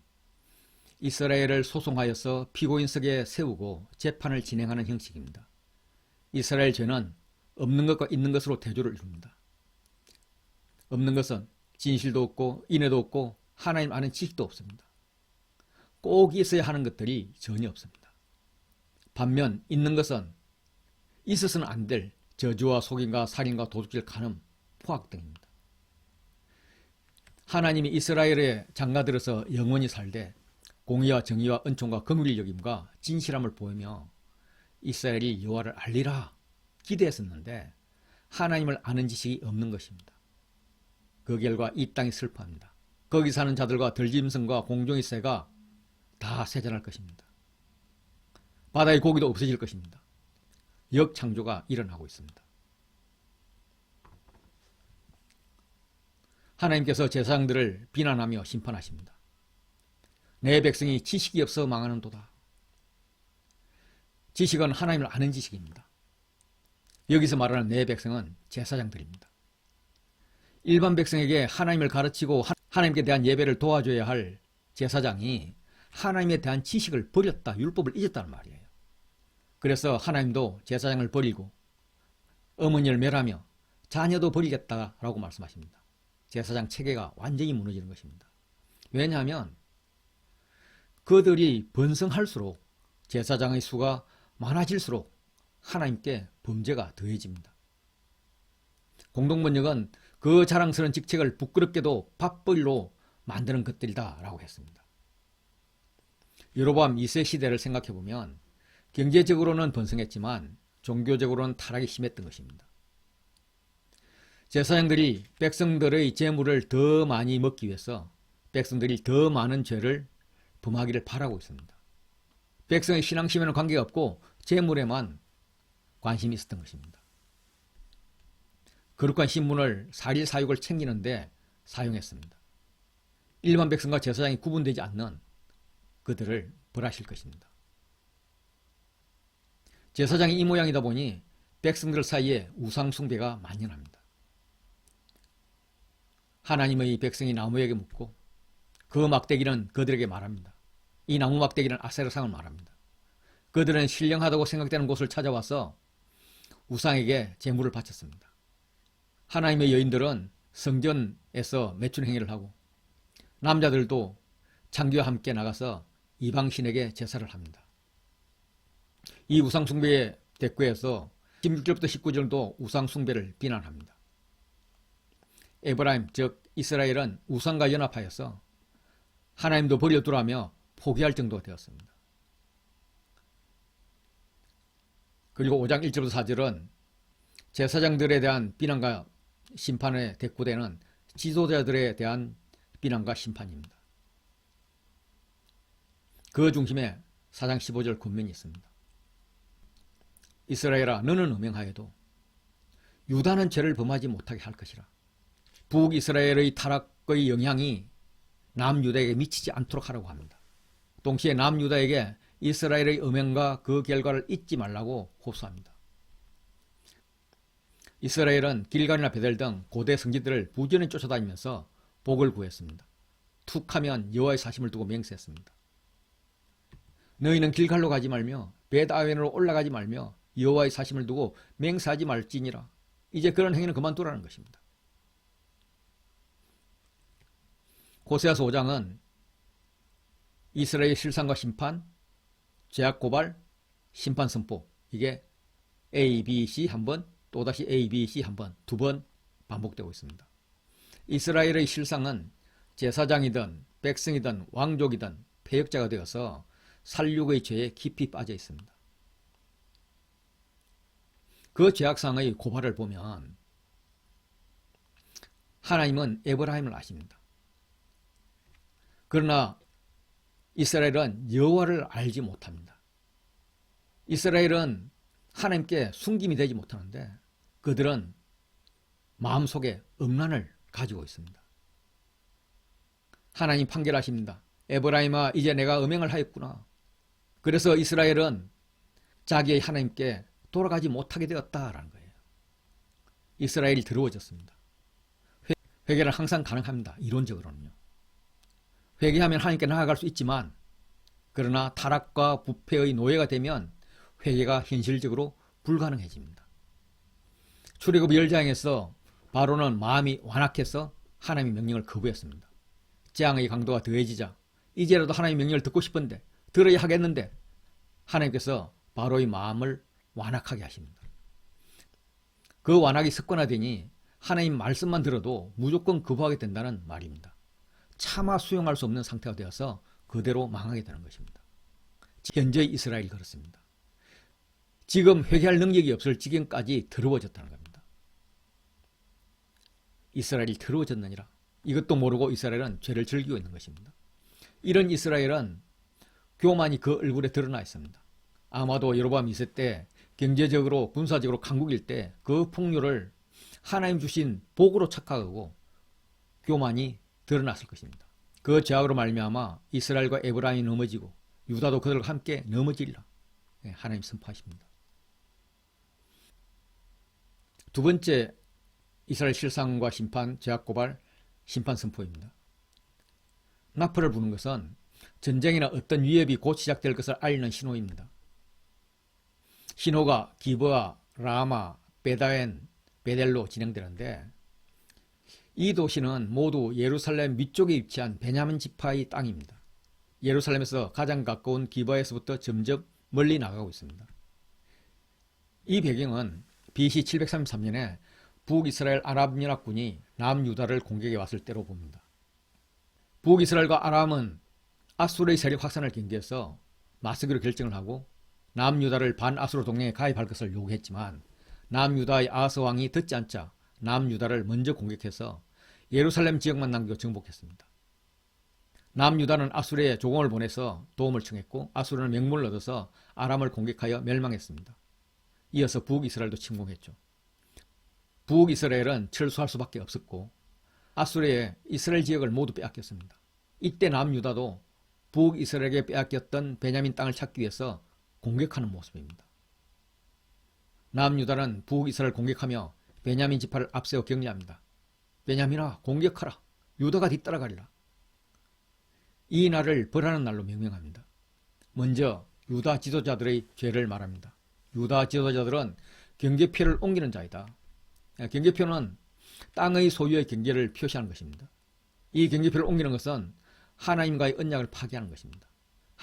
이스라엘을 소송하여서 피고인석에 세우고 재판을 진행하는 형식입니다. 이스라엘 죄는 없는 것과 있는 것으로 대조를 이룹니다. 없는 것은 진실도 없고 인애도 없고 하나님 아는 지식도 없습니다. 꼭 있어야 하는 것들이 전혀 없습니다. 반면 있는 것은 있어서는 안 될 저주와 속임과 살인과 도둑질, 간음, 포악 등입니다. 하나님이 이스라엘에 장가들어서 영원히 살되 공의와 정의와 은총과 긍휼의 여김과 진실함을 보이며 이스라엘이 여호와를 알리라 기대했었는데 하나님을 아는 지식이 없는 것입니다. 그 결과 이 땅이 슬퍼합니다. 거기 사는 자들과 들짐승과 공중의 새가 다 세잔할 것입니다. 바다의 고기도 없어질 것입니다. 역창조가 일어나고 있습니다. 하나님께서 제사장들을 비난하며 심판하십니다. 내 백성이 지식이 없어 망하는도다. 지식은 하나님을 아는 지식입니다. 여기서 말하는 내 백성은 제사장들입니다. 일반 백성에게 하나님을 가르치고 하나님께 대한 예배를 도와줘야 할 제사장이 하나님에 대한 지식을 버렸다, 율법을 잊었다는 말이에요. 그래서 하나님도 제사장을 버리고 어머니를 멸하며 자녀도 버리겠다라고 말씀하십니다. 제사장 체계가 완전히 무너지는 것입니다. 왜냐하면 그들이 번성할수록 제사장의 수가 많아질수록 하나님께 범죄가 더해집니다. 공동번역은 그 자랑스러운 직책을 부끄럽게도 밥벌이로 만드는 것들이다 라고 했습니다. 여로보암 2세 시대를 생각해보면 경제적으로는 번성했지만 종교적으로는 타락이 심했던 것입니다. 제사장들이 백성들의 재물을 더 많이 먹기 위해서 백성들이 더 많은 죄를 범하기를 바라고 있습니다. 백성의 신앙심에는 관계가 없고 재물에만 관심이 있었던 것입니다. 거룩한 신분을 사리사욕을 챙기는데 사용했습니다. 일반 백성과 제사장이 구분되지 않는 그들을 벌하실 것입니다. 제사장이 이 모양이다 보니 백성들 사이에 우상숭배가 만연합니다. 하나님의 백성이 나무에게 묻고 그 막대기는 그들에게 말합니다. 이 나무 막대기는 아세라상을 말합니다. 그들은 신령하다고 생각되는 곳을 찾아와서 우상에게 제물을 바쳤습니다. 하나님의 여인들은 성전에서 매춘 행위를 하고 남자들도 창기와 함께 나가서 이방신에게 제사를 합니다. 이 우상숭배의 대꾸에서 16절부터 19절도 우상숭배를 비난합니다. 에브라임 즉 이스라엘은 우상과 연합하여서 하나님도 버려두라며 포기할 정도가 되었습니다. 그리고 5장 1절부터 4절은 제사장들에 대한 비난과 심판에 대꾸되는 지도자들에 대한 비난과 심판입니다. 그 중심에 4장 15절 군면이 있습니다. 이스라엘아 너는 음행하여도 유다는 죄를 범하지 못하게 할 것이라. 북이스라엘의 타락의 영향이 남유다에게 미치지 않도록 하라고 합니다. 동시에 남유다에게 이스라엘의 음행과 그 결과를 잊지 말라고 호소합니다. 이스라엘은 길갈이나 베델 등 고대 성지들을 부지런히 쫓아다니면서 복을 구했습니다. 툭하면 여호와의 사심을 두고 맹세했습니다. 너희는 길갈로 가지 말며 벳아웬으로 올라가지 말며 여호와의 사심을 두고 맹세하지 말지니라. 이제 그런 행위는 그만두라는 것입니다. 호세아서 5장은 이스라엘의 실상과 심판, 죄악 고발, 심판 선포, 이게 A, B, C 한 번, 또다시 A, B, C 한 번, 두 번 반복되고 있습니다. 이스라엘의 실상은 제사장이든 백성이든 왕족이든 패역자가 되어서 살육의 죄에 깊이 빠져 있습니다. 그 죄악상의 고발을 보면 하나님은 에브라임을 아십니다. 그러나 이스라엘은 여호와를 알지 못합니다. 이스라엘은 하나님께 숨김이 되지 못하는데 그들은 마음속에 음란을 가지고 있습니다. 하나님 판결하십니다. 에브라임아 이제 내가 음행을 하였구나. 그래서 이스라엘은 자기의 하나님께 돌아가지 못하게 되었다라는 거예요. 이스라엘이 더러워졌습니다. 회개는 항상 가능합니다. 이론적으로는요. 회개하면 하나님께 나아갈 수 있지만 그러나 타락과 부패의 노예가 되면 회개가 현실적으로 불가능해집니다. 출애굽 10장에서 바로는 마음이 완악해서 하나님의 명령을 거부했습니다. 재앙의 강도가 더해지자 이제라도 하나님의 명령을 듣고 싶은데 들어야 하겠는데 하나님께서 바로의 마음을 완악하게 하십니다. 그 완악이 습관화되니 하나님 말씀만 들어도 무조건 거부하게 된다는 말입니다. 차마 수용할 수 없는 상태가 되어서 그대로 망하게 되는 것입니다. 현재 이스라엘이 그렇습니다. 지금 회개할 능력이 없을 지경까지 더러워졌다는 겁니다. 이스라엘이 더러워졌느니라. 이것도 모르고 이스라엘은 죄를 즐기고 있는 것입니다. 이런 이스라엘은 교만이 그 얼굴에 드러나 있습니다. 아마도 여로보암 2세 때 경제적으로 군사적으로 강국일 때 그 풍요를 하나님 주신 복으로 착각하고 교만이 드러났을 것입니다. 그 죄악으로 말미암아 이스라엘과 에브라임이 넘어지고 유다도 그들과 함께 넘어지리라. 하나님 선포하십니다. 두 번째 이스라엘 실상과 심판, 죄악 고발, 심판 선포입니다. 나팔을 부는 것은 전쟁이나 어떤 위협이 곧 시작될 것을 알리는 신호입니다. 신호가 기브아, 라마, 베다웬, 베델로 진행되는데 이 도시는 모두 예루살렘 위쪽에 위치한 베냐민 지파의 땅입니다. 예루살렘에서 가장 가까운 기브아에서부터 점점 멀리 나가고 있습니다. 이 배경은 BC 733년에 북이스라엘 아랍연합군이 남유다를 공격해 왔을 때로 봅니다. 북이스라엘과 아람은 아수르의 세력 확산을 경계해서 맞서기로 결정을 하고 남유다를 반아수르 동맹에 가입할 것을 요구했지만 남유다의 아하스 왕이 듣지 않자 남유다를 먼저 공격해서 예루살렘 지역만 남기고 정복했습니다. 남유다는 아수르에 조공을 보내서 도움을 청했고 아수르는 명분을 얻어서 아람을 공격하여 멸망했습니다. 이어서 북이스라엘도 침공했죠. 북이스라엘은 철수할 수밖에 없었고 아수르의 이스라엘 지역을 모두 빼앗겼습니다. 이때 남유다도 북이스라엘에게 빼앗겼던 베냐민 땅을 찾기 위해서 공격하는 모습입니다. 남유다는 북이스라엘을 공격하며 베냐민 지파를 앞세워 격려합니다. 베냐민아 공격하라. 유다가 뒤따라가리라. 이 날을 벌하는 날로 명명합니다. 먼저 유다 지도자들의 죄를 말합니다. 유다 지도자들은 경계표를 옮기는 자이다. 경계표는 땅의 소유의 경계를 표시하는 것입니다. 이 경계표를 옮기는 것은 하나님과의 언약을 파기하는 것입니다.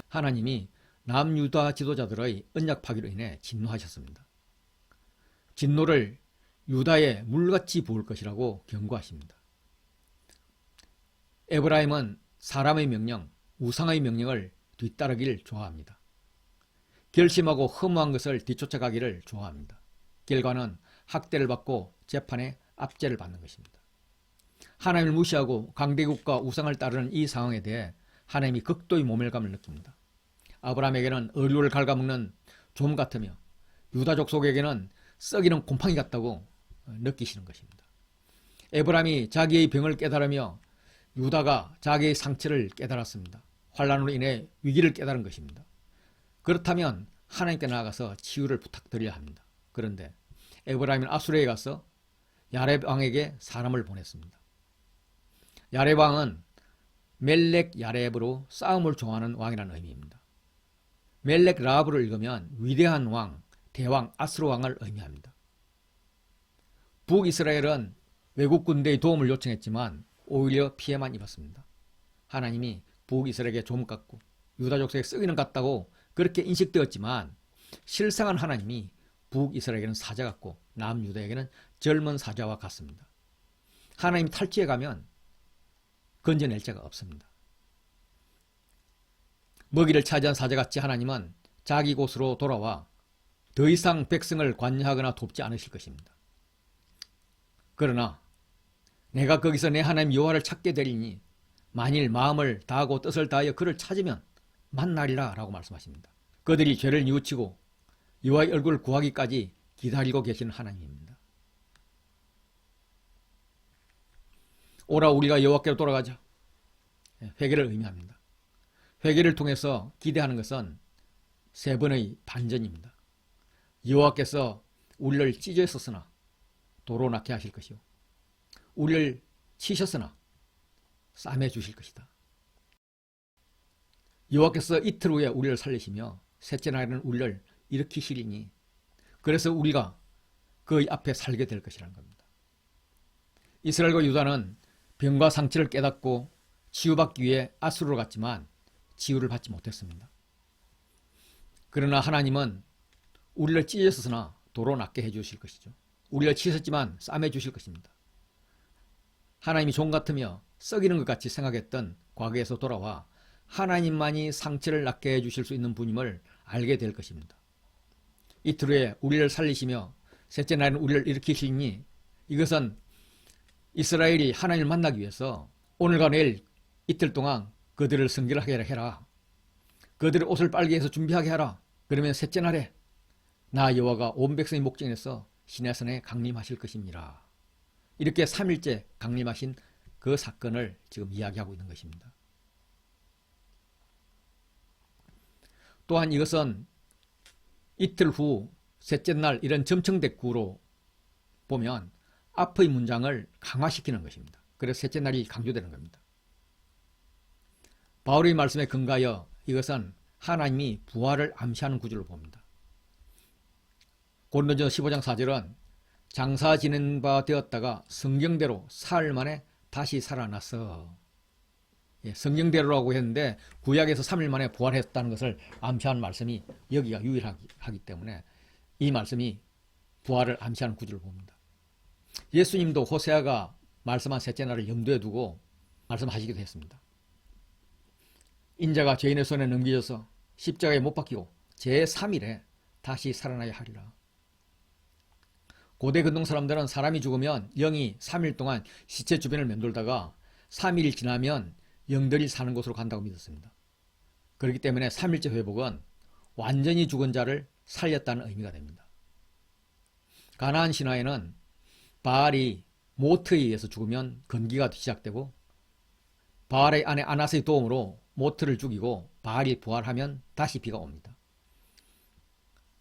하나님이 남유다 지도자들의 언약 파기로 인해 진노하셨습니다. 진노를 유다에 물같이 부을 것이라고 경고하십니다. 에브라임은 사람의 명령, 우상의 명령을 뒤따르기를 좋아합니다. 결심하고 허무한 것을 뒤쫓아가기를 좋아합니다. 결과는 학대를 받고 재판에 압제를 받는 것입니다. 하나님을 무시하고 강대국과 우상을 따르는 이 상황에 대해 하나님이 극도의 모멸감을 느낍니다. 아브라함에게는 어류를 갉아먹는 좀 같으며 유다족 속에게는 썩이는 곰팡이 같다고 느끼시는 것입니다. 에브라임이 자기의 병을 깨달으며 유다가 자기의 상처를 깨달았습니다. 환난으로 인해 위기를 깨달은 것입니다. 그렇다면 하나님께 나아가서 치유를 부탁드려야 합니다. 그런데 에브라임은 아수르에 가서 야렙 왕에게 사람을 보냈습니다. 야렙 왕은 멜렉 야렙으로 싸움을 좋아하는 왕이라는 의미입니다. 멜렉 라합을 읽으면 위대한 왕, 대왕 아수르 왕을 의미합니다. 북이스라엘은 외국 군대의 도움을 요청했지만 오히려 피해만 입었습니다. 하나님이 북이스라엘에게 좀 같고 유다족 속에 썩이는 것 같다고 그렇게 인식되었지만 실상은 하나님이 북이스라엘에게는 사자 같고 남유다에게는 젊은 사자와 같습니다. 하나님 탈취해 가면 건져낼 자가 없습니다. 먹이를 차지한 사자같이 하나님은 자기 곳으로 돌아와 더 이상 백성을 관여하거나 돕지 않으실 것입니다. 그러나 내가 거기서 내 하나님 여호와를 찾게 되리니 만일 마음을 다하고 뜻을 다하여 그를 찾으면 만나리라 라고 말씀하십니다. 그들이 죄를 뉘우치고 여호와의 얼굴을 구하기까지 기다리고 계시는 하나님입니다. 오라 우리가 여호와께로 돌아가자. 회개를 의미합니다. 회개를 통해서 기대하는 것은 세 번의 반전입니다. 여호와께서 우리를 찢으셨으나 도로 낳게 하실 것이요 우리를 치셨으나 싸매 주실 것이다. 여호와께서 이틀 후에 우리를 살리시며 셋째 날에는 우리를 일으키시리니 그래서 우리가 그의 앞에 살게 될 것이라는 겁니다. 이스라엘과 유다는 병과 상처를 깨닫고 치유받기 위해 아수르로 갔지만 치유를 받지 못했습니다. 그러나 하나님은 우리를 찢으셨으나 도로 낫게 해주실 것이죠. 우리를 치셨지만 싸매 주실 것입니다. 하나님이 종 같으며 썩이는 것 같이 생각했던 과거에서 돌아와 하나님만이 상처를 낫게 해주실 수 있는 분임을 알게 될 것입니다. 이틀 후에 우리를 살리시며 셋째 날에는 우리를 일으키시니 이것은 이스라엘이 하나님을 만나기 위해서 오늘과 내일 이틀 동안 그들을 성결하게 해라. 그들의 옷을 빨게 해서 준비하게 하라. 그러면 셋째 날에 나 여호와가 온 백성의 목전에서 시내산에 강림하실 것입니다. 이렇게 3일째 강림하신 그 사건을 지금 이야기하고 있는 것입니다. 또한 이것은 이틀 후 셋째 날 이런 점청대구로 보면 앞의 문장을 강화시키는 것입니다. 그래서 셋째 날이 강조되는 겁니다. 바울의 말씀에 근거하여 이것은 하나님이 부활을 암시하는 구절로 봅니다. 고린도전서 15장 4절은 장사 지낸 바 되었다가 성경대로 사흘 만에 다시 살아났어. 성경대로라고 했는데 구약에서 3일 만에 부활했다는 것을 암시하는 말씀이 여기가 유일하기 때문에 이 말씀이 부활을 암시하는 구절을 봅니다. 예수님도 호세아가 말씀한 셋째 날을 염두에 두고 말씀하시기도 했습니다. 인자가 죄인의 손에 넘겨져서 십자가에 못 박히고 제3일에 다시 살아나야 하리라. 고대 근동 사람들은 사람이 죽으면 영이 3일 동안 시체 주변을 맴돌다가 3일 지나면 영들이 사는 곳으로 간다고 믿었습니다. 그렇기 때문에 3일째 회복은 완전히 죽은 자를 살렸다는 의미가 됩니다. 가나안 신화에는 바알이 모트에 의해서 죽으면 건기가 시작되고 바알의 아내 아낫의 도움으로 모트를 죽이고 바알이 부활하면 다시 비가 옵니다.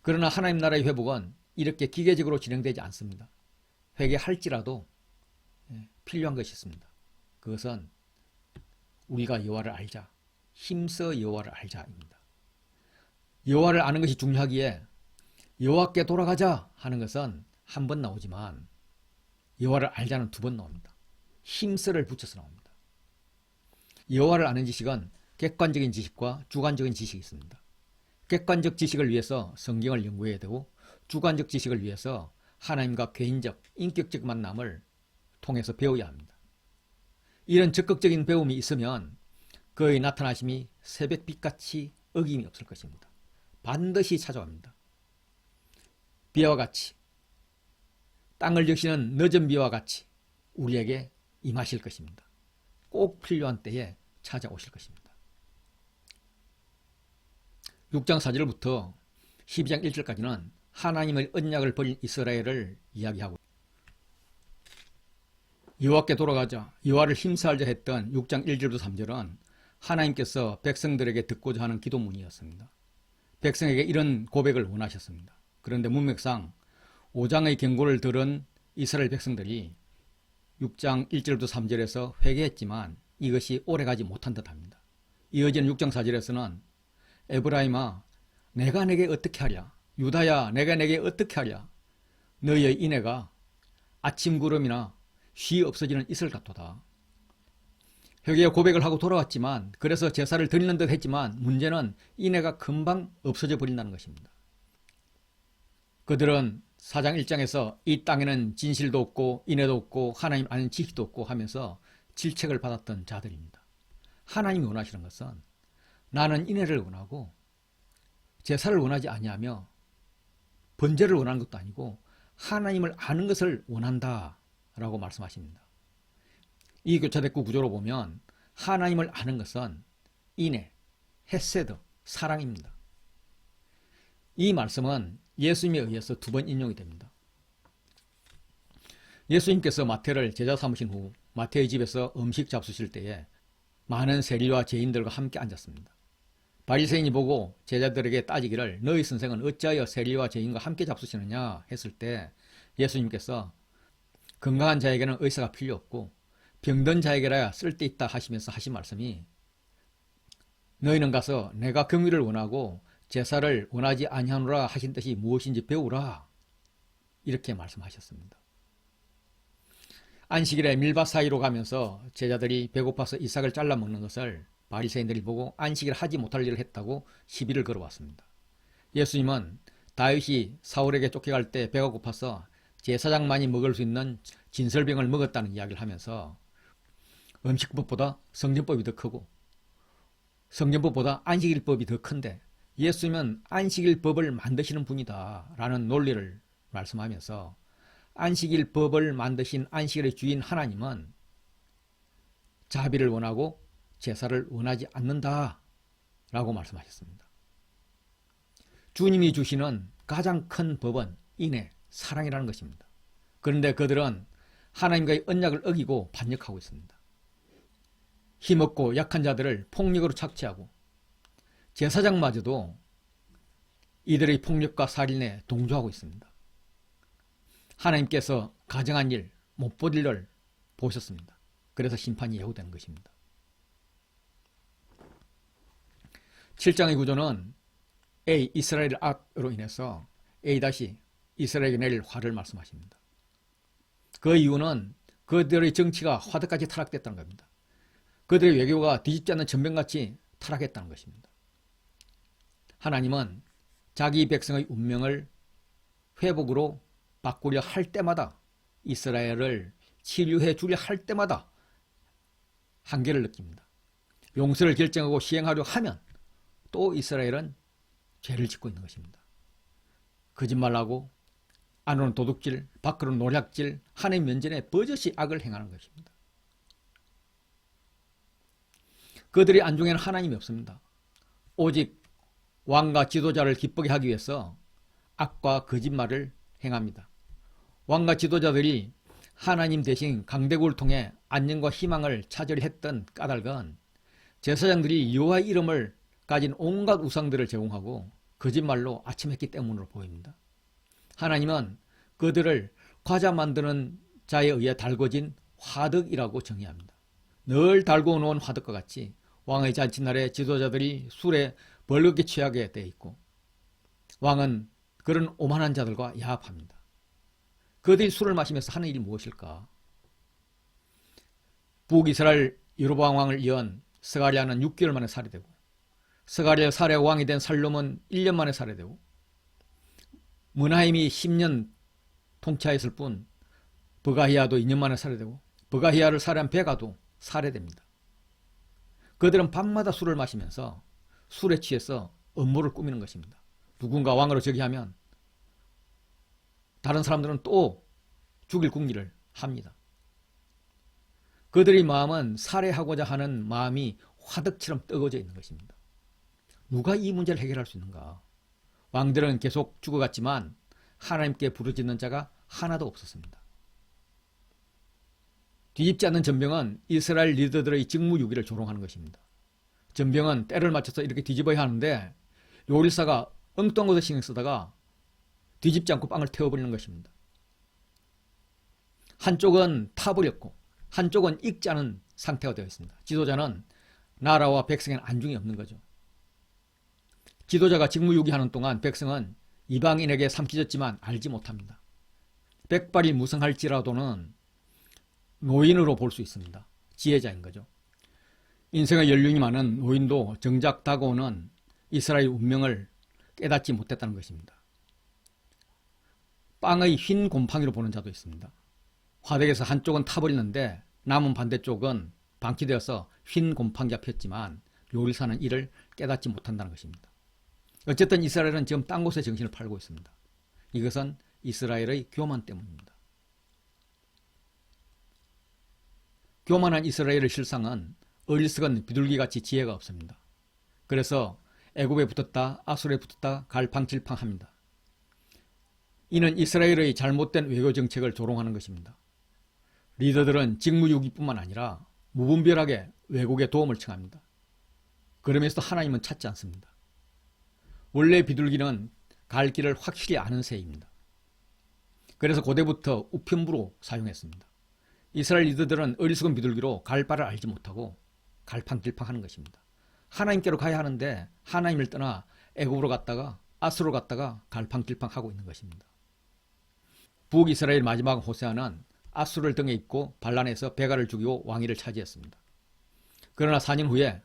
그러나 하나님 나라의 회복은 이렇게 기계적으로 진행되지 않습니다. 회개할지라도 필요한 것이 있습니다. 그것은 우리가 여호와를 알자. 힘써 여호와를 알자입니다. 여호와를 아는 것이 중요하기에 여호와께 돌아가자 하는 것은 한 번 나오지만 여호와를 알자는 두 번 나옵니다. 힘써를 붙여서 나옵니다. 여호와를 아는 지식은 객관적인 지식과 주관적인 지식이 있습니다. 객관적 지식을 위해서 성경을 연구해야 되고 주관적 지식을 위해서 하나님과 개인적, 인격적 만남을 통해서 배워야 합니다. 이런 적극적인 배움이 있으면 그의 나타나심이 새벽빛같이 어김이 없을 것입니다. 반드시 찾아옵니다. 비와 같이, 땅을 적시는 늦은 비와 같이 우리에게 임하실 것입니다. 꼭 필요한 때에 찾아오실 것입니다. 6장 4절부터 12장 1절까지는 하나님의 언약을 버린 이스라엘을 이야기하고 여호와께 돌아가자, 여호와를 힘쓰자 했던 6장 1절부터 3절은 하나님께서 백성들에게 듣고자 하는 기도문이었습니다. 백성에게 이런 고백을 원하셨습니다. 그런데 문맥상 5장의 경고를 들은 이스라엘 백성들이 6장 1절부터 3절에서 회개했지만 이것이 오래가지 못한 듯합니다. 이어지는 6장 4절에서는 에브라임아 내가 내게 어떻게 하랴, 유다야 내가 내게 어떻게 하랴, 너희의 인애가 아침 구름이나 쉬 없어지는 이슬 같도다. 회개의 고백을 하고 돌아왔지만 그래서 제사를 드리는 듯 했지만 문제는 인애가 금방 없어져 버린다는 것입니다. 그들은 4장 1장에서 이 땅에는 진실도 없고 인애도 없고 하나님 아는 지식도 없고 하면서 질책을 받았던 자들입니다. 하나님이 원하시는 것은 나는 인애를 원하고 제사를 원하지 아니하며 번제를 원하는 것도 아니고 하나님을 아는 것을 원한다 라고 말씀하십니다. 이 교차대구 구조로 보면 하나님을 아는 것은 인애, 헤세드, 사랑입니다. 이 말씀은 예수님에 의해서 두 번 인용이 됩니다. 예수님께서 마태를 제자 삼으신 후 마태의 집에서 음식 잡수실 때에 많은 세리와 죄인들과 함께 앉았습니다. 바리새인이 보고 제자들에게 따지기를 너희 선생은 어찌하여 세리와 죄인과 함께 잡수시느냐 했을 때 예수님께서 건강한 자에게는 의사가 필요 없고 병든 자에게라야 쓸데있다 하시면서 하신 말씀이 너희는 가서 내가 긍휼을 원하고 제사를 원하지 아니하노라 하신 뜻이 무엇인지 배우라 이렇게 말씀하셨습니다. 안식일에 밀밭 사이로 가면서 제자들이 배고파서 이삭을 잘라 먹는 것을 바리새인들이 보고 안식일 하지 못할 일을 했다고 시비를 걸어왔습니다. 예수님은 다윗이 사울에게 쫓겨갈 때 배가 고파서 제사장만이 먹을 수 있는 진설병을 먹었다는 이야기를 하면서 음식법보다 성전법이 더 크고 성전법보다 안식일법이 더 큰데 예수님은 안식일법을 만드시는 분이다 라는 논리를 말씀하면서 안식일법을 만드신 안식일의 주인 하나님은 자비를 원하고 제사를 원하지 않는다 라고 말씀하셨습니다. 주님이 주시는 가장 큰 법은 인애, 사랑이라는 것입니다. 그런데 그들은 하나님과의 언약을 어기고 반역하고 있습니다. 힘없고 약한 자들을 폭력으로 착취하고 제사장마저도 이들의 폭력과 살인에 동조하고 있습니다. 하나님께서 가정한 일, 못 볼 일을 보셨습니다. 그래서 심판이 예고되는 것입니다. 7장의 구조는 A, 이스라엘 악으로 인해서 A- 이스라엘에게 내릴 화를 말씀하십니다. 그 이유는 그들의 정치가 화덕까지 타락됐다는 겁니다. 그들의 외교가 뒤집지 않는 전병같이 타락했다는 것입니다. 하나님은 자기 백성의 운명을 회복으로 바꾸려 할 때마다 이스라엘을 치유해 주려 할 때마다 한계를 느낍니다. 용서를 결정하고 시행하려 하면 또 이스라엘은 죄를 짓고 있는 것입니다. 거짓말하고 안으로는 도둑질, 밖으로는 노략질, 하나님 면전에 버젓이 악을 행하는 것입니다. 그들의 안중에는 하나님이 없습니다. 오직 왕과 지도자를 기쁘게 하기 위해서 악과 거짓말을 행합니다. 왕과 지도자들이 하나님 대신 강대국을 통해 안녕과 희망을 찾으려 했던 까닭은 제사장들이 여호와의 이름을 가진 온갖 우상들을 제공하고 거짓말로 아침했기 때문으로 보입니다. 하나님은 그들을 과자 만드는 자에 의해 달궈진 화덕이라고 정의합니다. 늘 달궈 놓은 화덕과 같이 왕의 잔칫날에 지도자들이 술에 벌겋게 취하게 돼 있고 왕은 그런 오만한 자들과 야합합니다. 그들이 술을 마시면서 하는 일이 무엇일까? 북이스라엘 여로보암 왕을 이은 스가랴는 6개월 만에 살해되고 스가랴 살해 왕이 된 살롬은 1년 만에 살해되고 므나임이 10년 통치하였을 뿐 버가히야도 2년 만에 살해되고 버가히야를 살해한 베가도 살해됩니다. 그들은 밤마다 술을 마시면서 술에 취해서 음모를 꾸미는 것입니다. 누군가 왕으로 즉위하면 다른 사람들은 또 죽일 궁리를 합니다. 그들의 마음은 살해하고자 하는 마음이 화덕처럼 뜨거워져 있는 것입니다. 누가 이 문제를 해결할 수 있는가? 왕들은 계속 죽어갔지만 하나님께 부르짖는 자가 하나도 없었습니다. 뒤집지 않는 전병은 이스라엘 리더들의 직무유기를 조롱하는 것입니다. 전병은 때를 맞춰서 이렇게 뒤집어야 하는데 요리사가 엉뚱한 것을 신경 쓰다가 뒤집지 않고 빵을 태워버리는 것입니다. 한쪽은 타버렸고 한쪽은 익지 않은 상태가 되어 있습니다. 지도자는 나라와 백성에는 안중이 없는 거죠. 지도자가 직무유기하는 동안 백성은 이방인에게 삼키졌지만 알지 못합니다. 백발이 무성할지라도는 노인으로 볼 수 있습니다. 지혜자인 거죠. 인생의 연륜이 많은 노인도 정작 다가오는 이스라엘 운명을 깨닫지 못했다는 것입니다. 빵의 흰 곰팡이로 보는 자도 있습니다. 화덕에서 한쪽은 타버리는데 남은 반대쪽은 방치되어서 흰 곰팡이가 폈지만 요리사는 이를 깨닫지 못한다는 것입니다. 어쨌든 이스라엘은 지금 딴 곳에 정신을 팔고 있습니다. 이것은 이스라엘의 교만 때문입니다. 교만한 이스라엘의 실상은 어리석은 비둘기같이 지혜가 없습니다. 그래서 애굽에 붙었다 아수르에 붙었다 갈팡질팡합니다. 이는 이스라엘의 잘못된 외교 정책을 조롱하는 것입니다. 리더들은 직무유기뿐만 아니라 무분별하게 외국의 도움을 청합니다. 그러면서도 하나님은 찾지 않습니다. 원래 비둘기는 갈 길을 확실히 아는 새입니다. 그래서 고대부터 우편부로 사용했습니다. 이스라엘 리더들은 어리석은 비둘기로 갈 바를 알지 못하고 갈팡질팡하는 것입니다. 하나님께로 가야 하는데 하나님을 떠나 애굽으로 갔다가 아수르로 갔다가 갈팡질팡하고 있는 것입니다. 북이스라엘 마지막 호세아는 아수르를 등에 입고 반란해서 베가를 죽이고 왕위를 차지했습니다. 그러나 4년 후에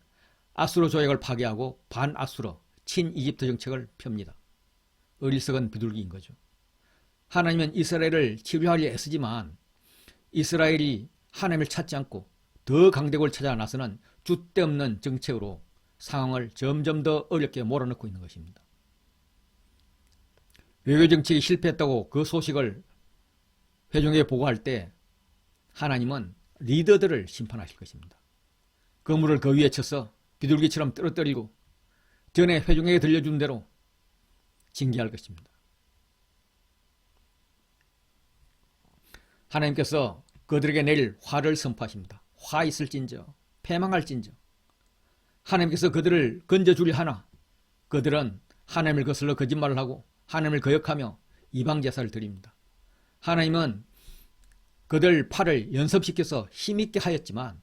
아수르 조약을 파기하고 반아수르 친이집트 정책을 펴니다. 어리석은 비둘기인 거죠. 하나님은 이스라엘을 치료하려 애쓰지만 이스라엘이 하나님을 찾지 않고 더 강대국을 찾아 나서는 줏대없는 정책으로 상황을 점점 더 어렵게 몰아넣고 있는 것입니다. 외교정책이 실패했다고 그 소식을 회중에게 보고할 때 하나님은 리더들을 심판하실 것입니다. 그물을 그 위에 쳐서 비둘기처럼 떨어뜨리고 전에 회중에게 들려준 대로 징계할 것입니다. 하나님께서 그들에게 내일 화를 선포하십니다. 화 있을진저 패망할진저. 하나님께서 그들을 건져주려 하나 그들은 하나님을 거슬러 거짓말을 하고 하나님을 거역하며 이방제사를 드립니다. 하나님은 그들 팔을 연습시켜서 힘있게 하였지만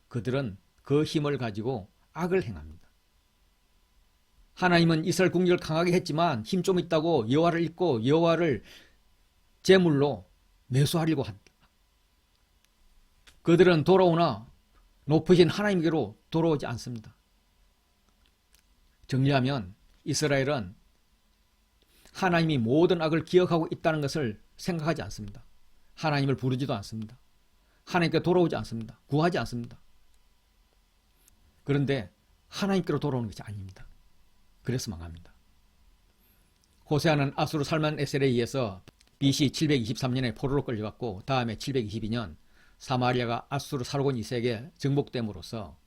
그들은 그 힘을 가지고 악을 행합니다. 하나님은 이스라엘 국력을 강하게 했지만 힘 좀 있다고 여호와를 잊고 여호와를 제물로 매수하려고 한다. 그들은 돌아오나 높으신 하나님께로 돌아오지 않습니다. 정리하면 이스라엘은 하나님이 모든 악을 기억하고 있다는 것을 생각하지 않습니다. 하나님을 부르지도 않습니다. 하나님께 돌아오지 않습니다. 구하지 않습니다. 그런데 하나님께로 돌아오는 것이 아닙니다. 그래서 망합니다. 호세아는 아수르 살만에셀에 의해서 BC 723년에 포로로 끌려갔고 다음에 722년 사마리아가 아수르 사르곤 2세에게 정복됨으로써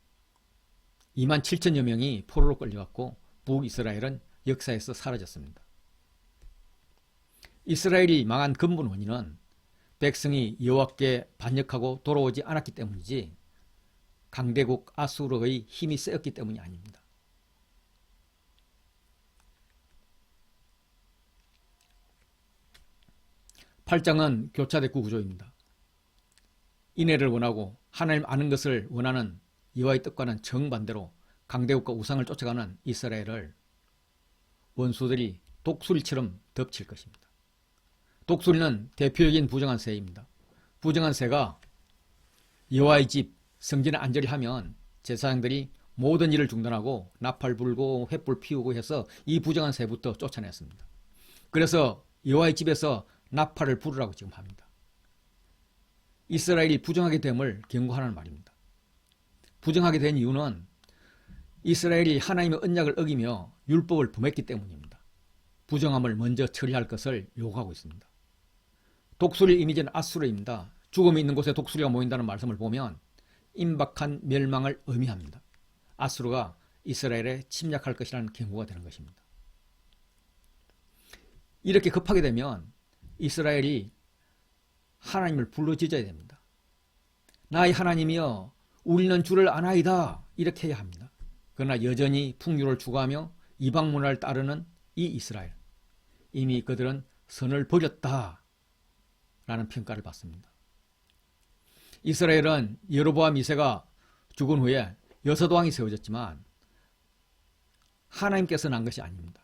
2만 7천여 명이 포로로 끌려갔고 북이스라엘은 역사에서 사라졌습니다. 이스라엘이 망한 근본 원인은 백성이 여호와께 반역하고 돌아오지 않았기 때문이지 강대국 아수르의 힘이 세었기 때문이 아닙니다. 팔장은 교차대구 구조입니다. 인애를 원하고 하나님 아는 것을 원하는 여호와의 뜻과는 정반대로 강대국과 우상을 쫓아가는 이스라엘을 원수들이 독수리처럼 덮칠 것입니다. 독수리는 대표적인 부정한 새입니다. 부정한 새가 여호와의 집 성전에 안절히 하면 제사장들이 모든 일을 중단하고 나팔 불고 횃불 피우고 해서 이 부정한 새부터 쫓아냈습니다. 그래서 여호와의 집에서 나팔을 부르라고 지금 합니다. 이스라엘이 부정하게 됨을 경고하는 말입니다. 부정하게 된 이유는 이스라엘이 하나님의 언약을 어기며 율법을 범했기 때문입니다. 부정함을 먼저 처리할 것을 요구하고 있습니다. 독수리 이미지는 아수르입니다. 죽음이 있는 곳에 독수리가 모인다는 말씀을 보면 임박한 멸망을 의미합니다. 아수르가 이스라엘에 침략할 것이라는 경고가 되는 것입니다. 이렇게 급하게 되면 이스라엘이 하나님을 불러짖어야 됩니다. 나의 하나님이여 우리는 주를 아나이다 이렇게 해야 합니다. 그러나 여전히 풍류를 추구하며 이방 문화를 따르는 이 이스라엘, 이미 그들은 선을 버렸다 라는 평가를 받습니다. 이스라엘은 여로보암 2세가 죽은 후에 6왕이 세워졌지만 하나님께서 난 것이 아닙니다.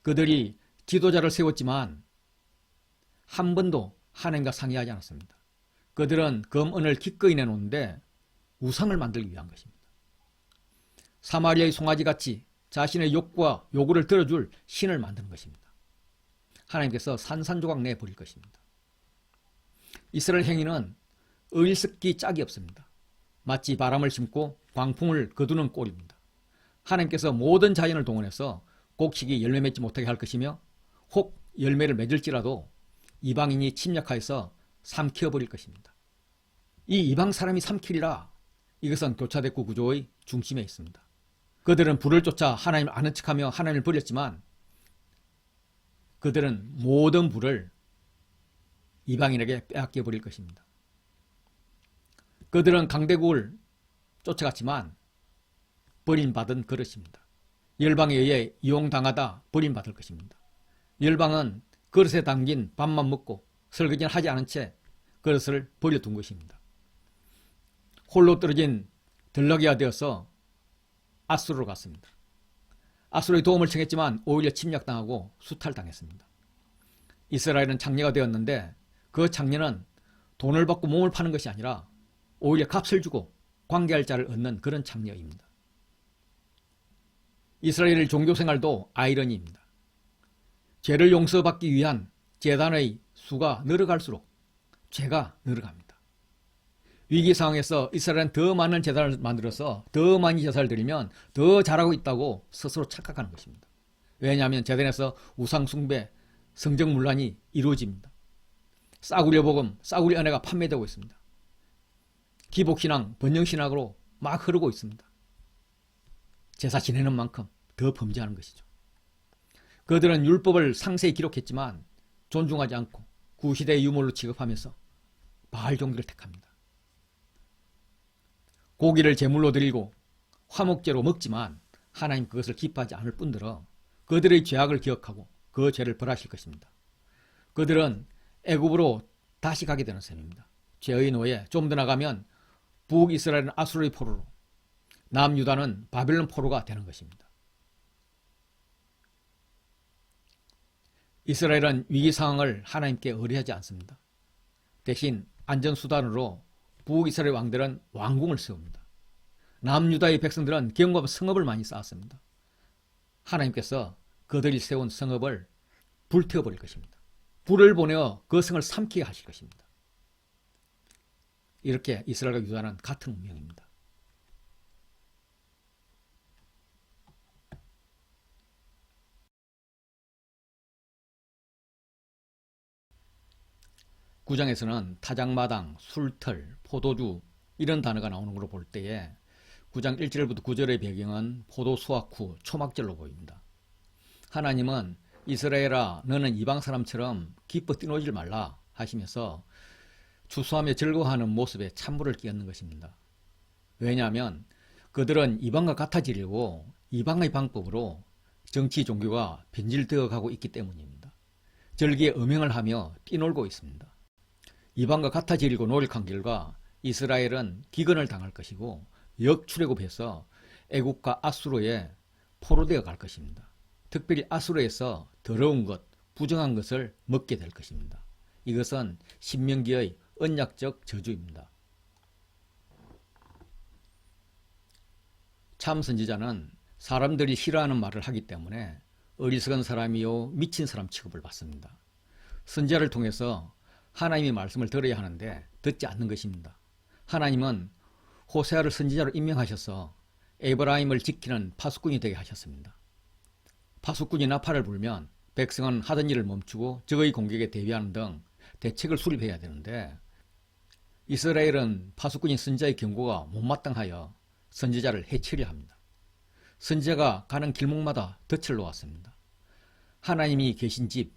그들이 지도자를 세웠지만 한 번도 하나님과 상의하지 않았습니다. 그들은 금은을 기꺼이 내놓는데 우상을 만들기 위한 것입니다. 사마리아의 송아지같이 자신의 욕구와 요구를 들어줄 신을 만드는 것입니다. 하나님께서 산산조각 내버릴 것입니다. 이스라엘 행위는 의일습기 짝이 없습니다. 마치 바람을 심고 광풍을 거두는 꼴입니다. 하나님께서 모든 자연을 동원해서 곡식이 열매 맺지 못하게 할 것이며 혹 열매를 맺을지라도 이방인이 침략하여서 삼켜버릴 것입니다. 이 이방 사람이 삼키리라, 이것은 교차대국 구조의 중심에 있습니다. 그들은 불을 쫓아 하나님을 아는 척하며 하나님을 버렸지만 그들은 모든 불을 이방인에게 빼앗겨버릴 것입니다. 그들은 강대국을 쫓아갔지만 버림받은 그릇입니다. 열방에 의해 이용당하다 버림받을 것입니다. 열방은 그릇에 담긴 밥만 먹고 설거지는 하지 않은 채 그릇을 버려둔 것입니다. 홀로 떨어진 들러기가 되어서 아수르로 갔습니다. 아수르의 도움을 청했지만 오히려 침략당하고 수탈당했습니다. 이스라엘은 장녀가 되었는데 그 장녀는 돈을 받고 몸을 파는 것이 아니라 오히려 값을 주고 관계할 자를 얻는 그런 장녀입니다. 이스라엘 종교생활도 아이러니입니다. 죄를 용서받기 위한 제단의 수가 늘어갈수록 죄가 늘어갑니다. 위기 상황에서 이스라엘은 더 많은 제단을 만들어서 더 많이 제사를 드리면 더 잘하고 있다고 스스로 착각하는 것입니다. 왜냐하면 제단에서 우상 숭배, 성정문란이 이루어집니다. 싸구려 복음, 싸구려 은혜가 판매되고 있습니다. 기복신앙, 번영신학으로 막 흐르고 있습니다. 제사 지내는 만큼 더 범죄하는 것이죠. 그들은 율법을 상세히 기록했지만 존중하지 않고 구시대의 유물로 취급하면서 바알 종교를 택합니다. 고기를 제물로 드리고 화목제로 먹지만 하나님 그것을 기뻐하지 않을 뿐더러 그들의 죄악을 기억하고 그 죄를 벌하실 것입니다. 그들은 애굽으로 다시 가게 되는 셈입니다. 죄의 노예, 좀 더 나가면 북이스라엘은 아수르의 포로로, 남유다는 바벨론 포로가 되는 것입니다. 이스라엘은 위기 상황을 하나님께 의뢰하지 않습니다. 대신 안전수단으로 북이스라엘 왕들은 왕궁을 세웁니다. 남유다의 백성들은 경과 성읍을 많이 쌓았습니다. 하나님께서 그들이 세운 성읍을 불태워버릴 것입니다. 불을 보내어 그 성을 삼키게 하실 것입니다. 이렇게 이스라엘과 유다는 같은 운명입니다. 구장에서는 타작마당, 술털, 포도주 이런 단어가 나오는 걸로 볼 때에 9장 1절부터 9절의 배경은 포도 수확 후 초막절로 보입니다. 하나님은 이스라엘아 너는 이방 사람처럼 기뻐 뛰노질 말라 하시면서 추수하며 즐거워하는 모습에 찬물을 끼얹는 것입니다. 왜냐하면 그들은 이방과 같아지려고 이방의 방법으로 정치 종교가 변질되어 가고 있기 때문입니다. 절기에 음행을 하며 뛰놀고 있습니다. 이방과 같아지려고 노력한 결과 이스라엘은 기근을 당할 것이고 역출애굽해서 애국과 아수르에 포로되어 갈 것입니다. 특별히 아수르에서 더러운 것, 부정한 것을 먹게 될 것입니다. 이것은 신명기의 언약적 저주입니다. 참 선지자는 사람들이 싫어하는 말을 하기 때문에 어리석은 사람이요 미친 사람 취급을 받습니다. 선지자를 통해서 하나님의 말씀을 들어야 하는데 듣지 않는 것입니다. 하나님은 호세아를 선지자로 임명하셔서 에브라임을 지키는 파수꾼이 되게 하셨습니다. 파수꾼이 나팔을 불면 백성은 하던 일을 멈추고 적의 공격에 대비하는 등 대책을 수립해야 되는데 이스라엘은 파수꾼인 선지자의 경고가 못마땅하여 선지자를 해치려 합니다. 선지자가 가는 길목마다 덫을 놓았습니다. 하나님이 계신 집,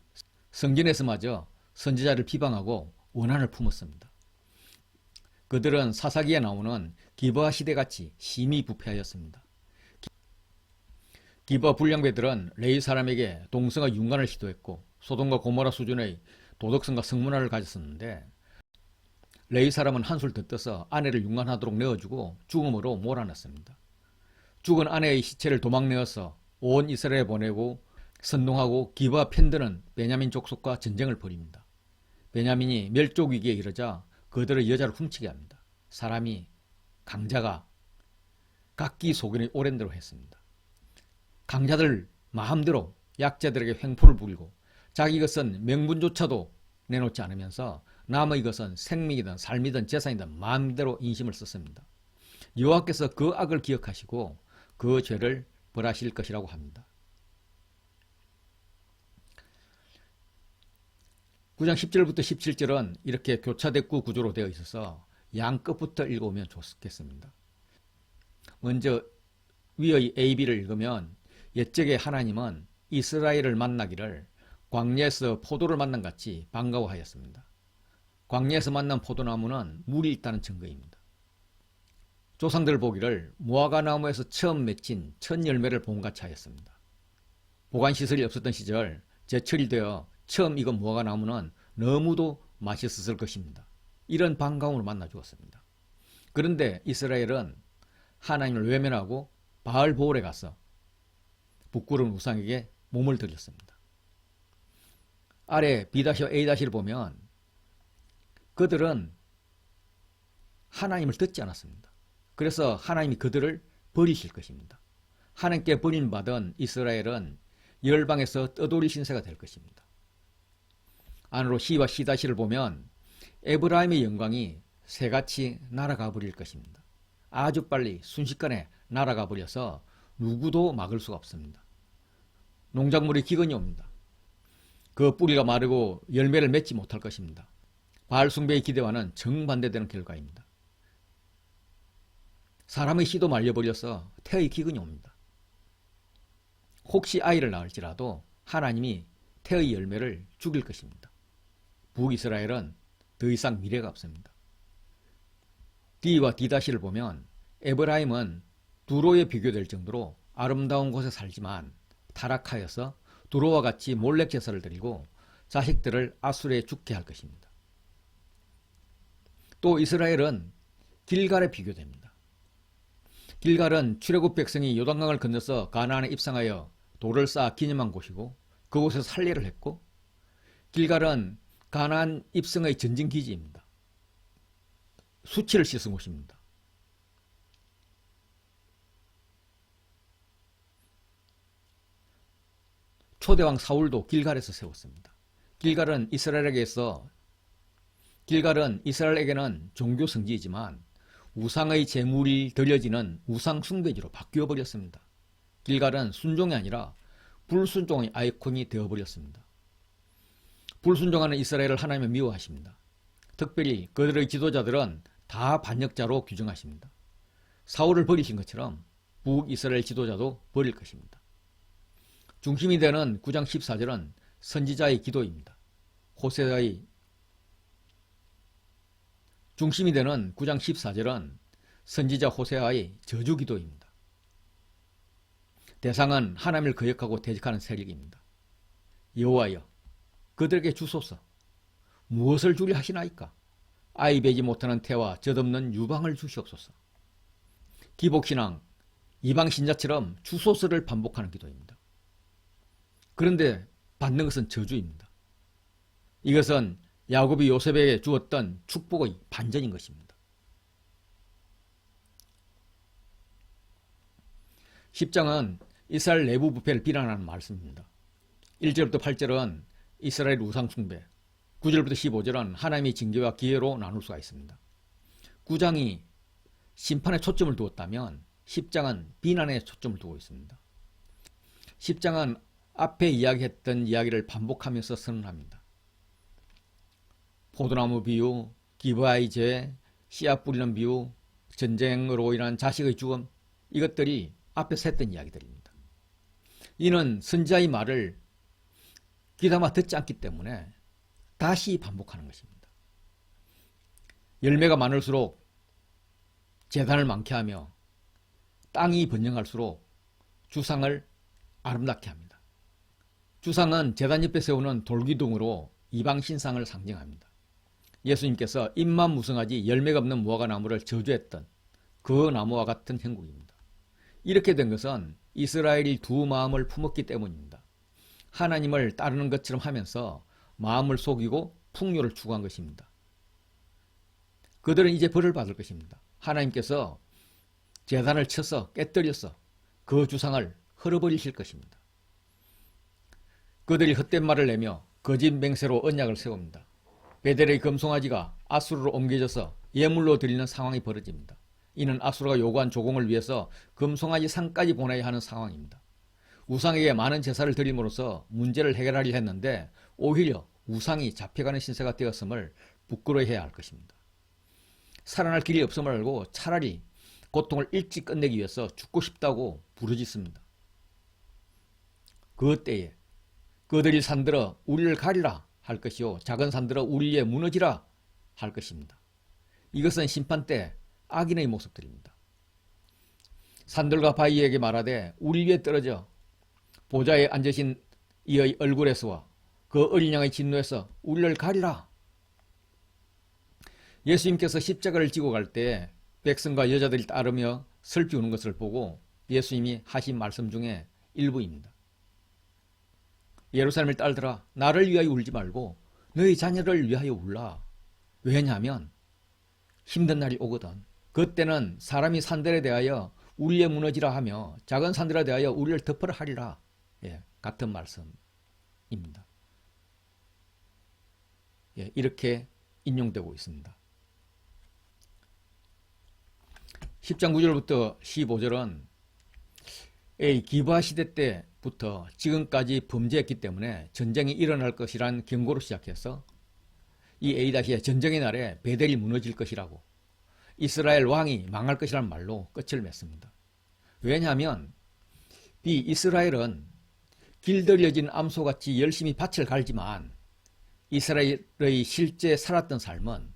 성전에서마저 선지자를 비방하고 원한을 품었습니다. 그들은 사사기에 나오는 기브아 시대같이 심히 부패하였습니다. 기브아 불량배들은 레위 사람에게 동성애 융간을 시도했고 소돔과 고모라 수준의 도덕성과 성문화를 가졌었는데 레위 사람은 한술 더 떠서 아내를 융간하도록 내어주고 죽음으로 몰아넣습니다. 죽은 아내의 시체를 도망내어서 온 이스라엘에 보내고 선동하고 기브아 펜드는 베냐민 족속과 전쟁을 벌입니다. 베냐민이 멸족 위기에 이르자 그들의 여자를 훔치게 합니다. 사람이 강자가 각기 소견이 오랜 대로 했습니다. 강자들 마음대로 약자들에게 횡포를 부리고 자기 것은 명분조차도 내놓지 않으면서 남의 것은 생명이든 삶이든 재산이든 마음대로 인심을 썼습니다. 여호와께서 그 악을 기억하시고 그 죄를 벌하실 것이라고 합니다. 9장 10절부터 17절은 이렇게 교차대구 구조로 되어 있어서 양 끝부터 읽어오면 좋겠습니다. 먼저 위의 AB를 읽으면 옛적에 하나님은 이스라엘을 만나기를 광야에서 포도를 만난 같이 반가워하였습니다. 광야에서 만난 포도나무는 물이 있다는 증거입니다. 조상들 보기를 무화과 나무에서 처음 맺힌 첫 열매를 본같이 하였습니다. 보관시설이 없었던 시절 제철이 되어 처음 익은 무화과 나무는 너무도 맛있었을 것입니다. 이런 반가움으로 만나 주었습니다. 그런데 이스라엘은 하나님을 외면하고 바알보올에 가서 부끄러운 우상에게 몸을 들였습니다. 아래 B-A-를 보면 그들은 하나님을 듣지 않았습니다. 그래서 하나님이 그들을 버리실 것입니다. 하나님께 버림받은 이스라엘은 열방에서 떠돌이 신세가 될 것입니다. 안으로 C와 C-를 보면 에브라임의 영광이 새같이 날아가 버릴 것입니다. 아주 빨리 순식간에 날아가 버려서 누구도 막을 수가 없습니다. 농작물이 기근이 옵니다. 그 뿌리가 마르고 열매를 맺지 못할 것입니다. 바알 숭배의 기대와는 정반대되는 결과입니다. 사람의 씨도 말려버려서 태의 기근이 옵니다. 혹시 아이를 낳을지라도 하나님이 태의 열매를 죽일 것입니다. 북이스라엘은 더 이상 미래가 없습니다. D와 D-를 보면 에브라임은 두로에 비교될 정도로 아름다운 곳에 살지만 타락하여서 두로와 같이 몰렉 제사를 드리고 자식들을 아수르에 죽게 할 것입니다. 또 이스라엘은 길갈에 비교됩니다. 길갈은 출애굽 백성이 요단강을 건너서 가나안에 입성하여 돌을 쌓아 기념한 곳이고 그곳에서 살례를 했고 길갈은 가나안 입성의 전진기지입니다. 수치를 씻은 곳입니다. 초대왕 사울도 길갈에서 세웠습니다. 길갈은 이스라엘에게는 종교 성지이지만 우상의 제물이 드려지는 우상 숭배지로 바뀌어 버렸습니다. 길갈은 순종이 아니라 불순종의 아이콘이 되어버렸습니다. 불순종하는 이스라엘을 하나님은 미워하십니다. 특별히 그들의 지도자들은 다 반역자로 규정하십니다. 사울을 버리신 것처럼 북이스라엘 지도자도 버릴 것입니다. 중심이 되는 9장 14절은 선지자의 기도입니다. 중심이 되는 9장 14절은 선지자 호세아의 저주 기도입니다. 대상은 하나님을 거역하고 대적하는 세력입니다. 여호와여, 그들에게 주소서. 무엇을 주려 하시나이까? 아이 베지 못하는 태와 젖없는 유방을 주시옵소서. 기복신앙, 이방신자처럼 주소서를 반복하는 기도입니다. 그런데 받는 것은 저주입니다. 이것은 야곱이 요셉에게 주었던 축복의 반전인 것입니다. 10장은 이스라엘 내부 부패를 비난하는 말씀입니다. 1절부터 8절은 이스라엘 우상 숭배, 9절부터 15절은 하나님의 징계와 기회로 나눌 수가 있습니다. 9장이 심판에 초점을 두었다면 10장은 비난에 초점을 두고 있습니다. 10장은 앞에 이야기했던 이야기를 반복하면서 선언합니다. 포도나무 비유, 기브아의 죄, 씨앗 뿌리는 비유, 전쟁으로 인한 자식의 죽음, 이것들이 앞에서 했던 이야기들입니다. 이는 선지자의 말을 귀담아 듣지 않기 때문에 다시 반복하는 것입니다. 열매가 많을수록 재단을 많게 하며 땅이 번영할수록 주상을 아름답게 합니다. 주상은 재단 옆에 세우는 돌기둥으로 이방 신상을 상징합니다. 예수님께서 잎만 무성하지 열매가 없는 무화과 나무를 저주했던 그 나무와 같은 형국입니다. 이렇게 된 것은 이스라엘이 두 마음을 품었기 때문입니다. 하나님을 따르는 것처럼 하면서 마음을 속이고 풍요를 추구한 것입니다. 그들은 이제 벌을 받을 것입니다. 하나님께서 제단을 쳐서 깨뜨려서 그 주상을 헐어버리실 것입니다. 그들이 헛된 말을 내며 거짓 맹세로 언약을 세웁니다. 베델의 금송아지가 아수르로 옮겨져서 예물로 드리는 상황이 벌어집니다. 이는 아수르가 요구한 조공을 위해서 금송아지 상까지 보내야 하는 상황입니다. 우상에게 많은 제사를 드림으로써 문제를 해결하려 했는데 오히려 우상이 잡혀가는 신세가 되었음을 부끄러워해야 할 것입니다. 살아날 길이 없음을 알고 차라리 고통을 일찍 끝내기 위해서 죽고 싶다고 부르짖습니다. 그 때에 그들이 산들어 우리를 가리라 할 것이요 작은 산들어 우리 위에 무너지라 할 것입니다. 이것은 심판 때 악인의 모습들입니다. 산들과 바위에게 말하되 우리 위에 떨어져 보좌에 앉으신 이의 얼굴에서와 그 어린 양의 진노에서 우리를 가리라. 예수님께서 십자가를 지고 갈 때 백성과 여자들이 따르며 슬피 우는 것을 보고 예수님이 하신 말씀 중에 일부입니다. 예루살렘을 딸들아 나를 위하여 울지 말고 너희 자녀를 위하여 울라. 왜냐하면 힘든 날이 오거든. 그때는 사람이 산들에 대하여 우리에 무너지라 하며 작은 산들에 대하여 우리를 덮으라 하리라. 같은 말씀입니다. 이렇게 인용되고 있습니다. 10장 9절부터 15절은 기브아 시대 때부터 지금까지 범죄했기 때문에 전쟁이 일어날 것이란 경고로 시작해서 이 에이다시의 전쟁의 날에 베델이 무너질 것이라고 이스라엘 왕이 망할 것이라는 말로 끝을 맺습니다. 왜냐하면 이 이스라엘은 길들여진 암소같이 열심히 밭을 갈지만 이스라엘의 실제 살았던 삶은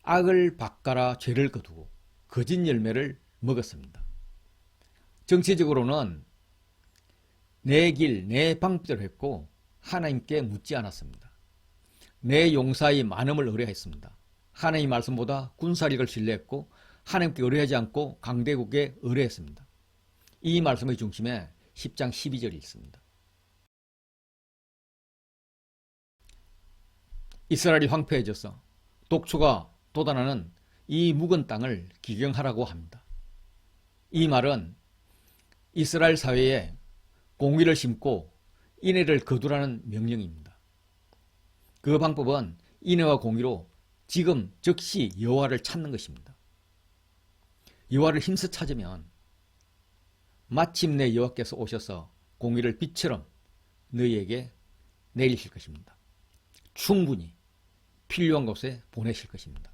악을 바꿔라 죄를 거두고 거짓 열매를 먹었습니다. 정치적으로는 내 길, 내 방법대로 했고 하나님께 묻지 않았습니다. 내 용사의 많음을 의뢰했습니다. 하나님의 말씀보다 군사력을 신뢰했고 하나님께 의뢰하지 않고 강대국에 의뢰했습니다. 이 말씀의 중심에 10장 12절이 있습니다. 이스라엘이 황폐해져서 독초가 돋아나는 이 묵은 땅을 기경하라고 합니다. 이 말은 이스라엘 사회에 공의를 심고 인애를 거두라는 명령입니다. 그 방법은 인애와 공의로 지금 즉시 여호와를 찾는 것입니다. 여호와를 힘써 찾으면 마침내 여호와께서 오셔서 공의를 빛처럼 너희에게 내리실 것입니다. 충분히 필요한 곳에 보내실 것입니다.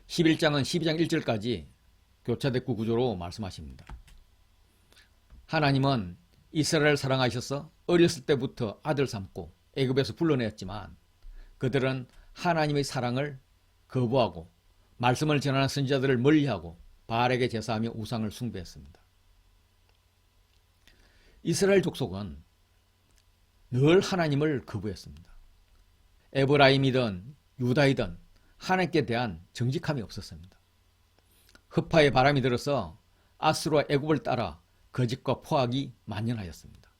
11장은 12장 1절까지 교차대구 구조로 말씀하십니다. 하나님은 이스라엘을 사랑하셔서 어렸을 때부터 아들 삼고 애굽에서 불러내었지만 그들은 하나님의 사랑을 거부하고 말씀을 전하는 선지자들을 멀리하고 바알에게 제사하며 우상을 숭배했습니다. 이스라엘 족속은 늘 하나님을 거부했습니다. 에브라임이든 유다이든 하나님께 대한 정직함이 없었습니다. 흑파의 바람이 들어서 아수르와 애굽을 따라 거짓과 포악이 만연하였습니다.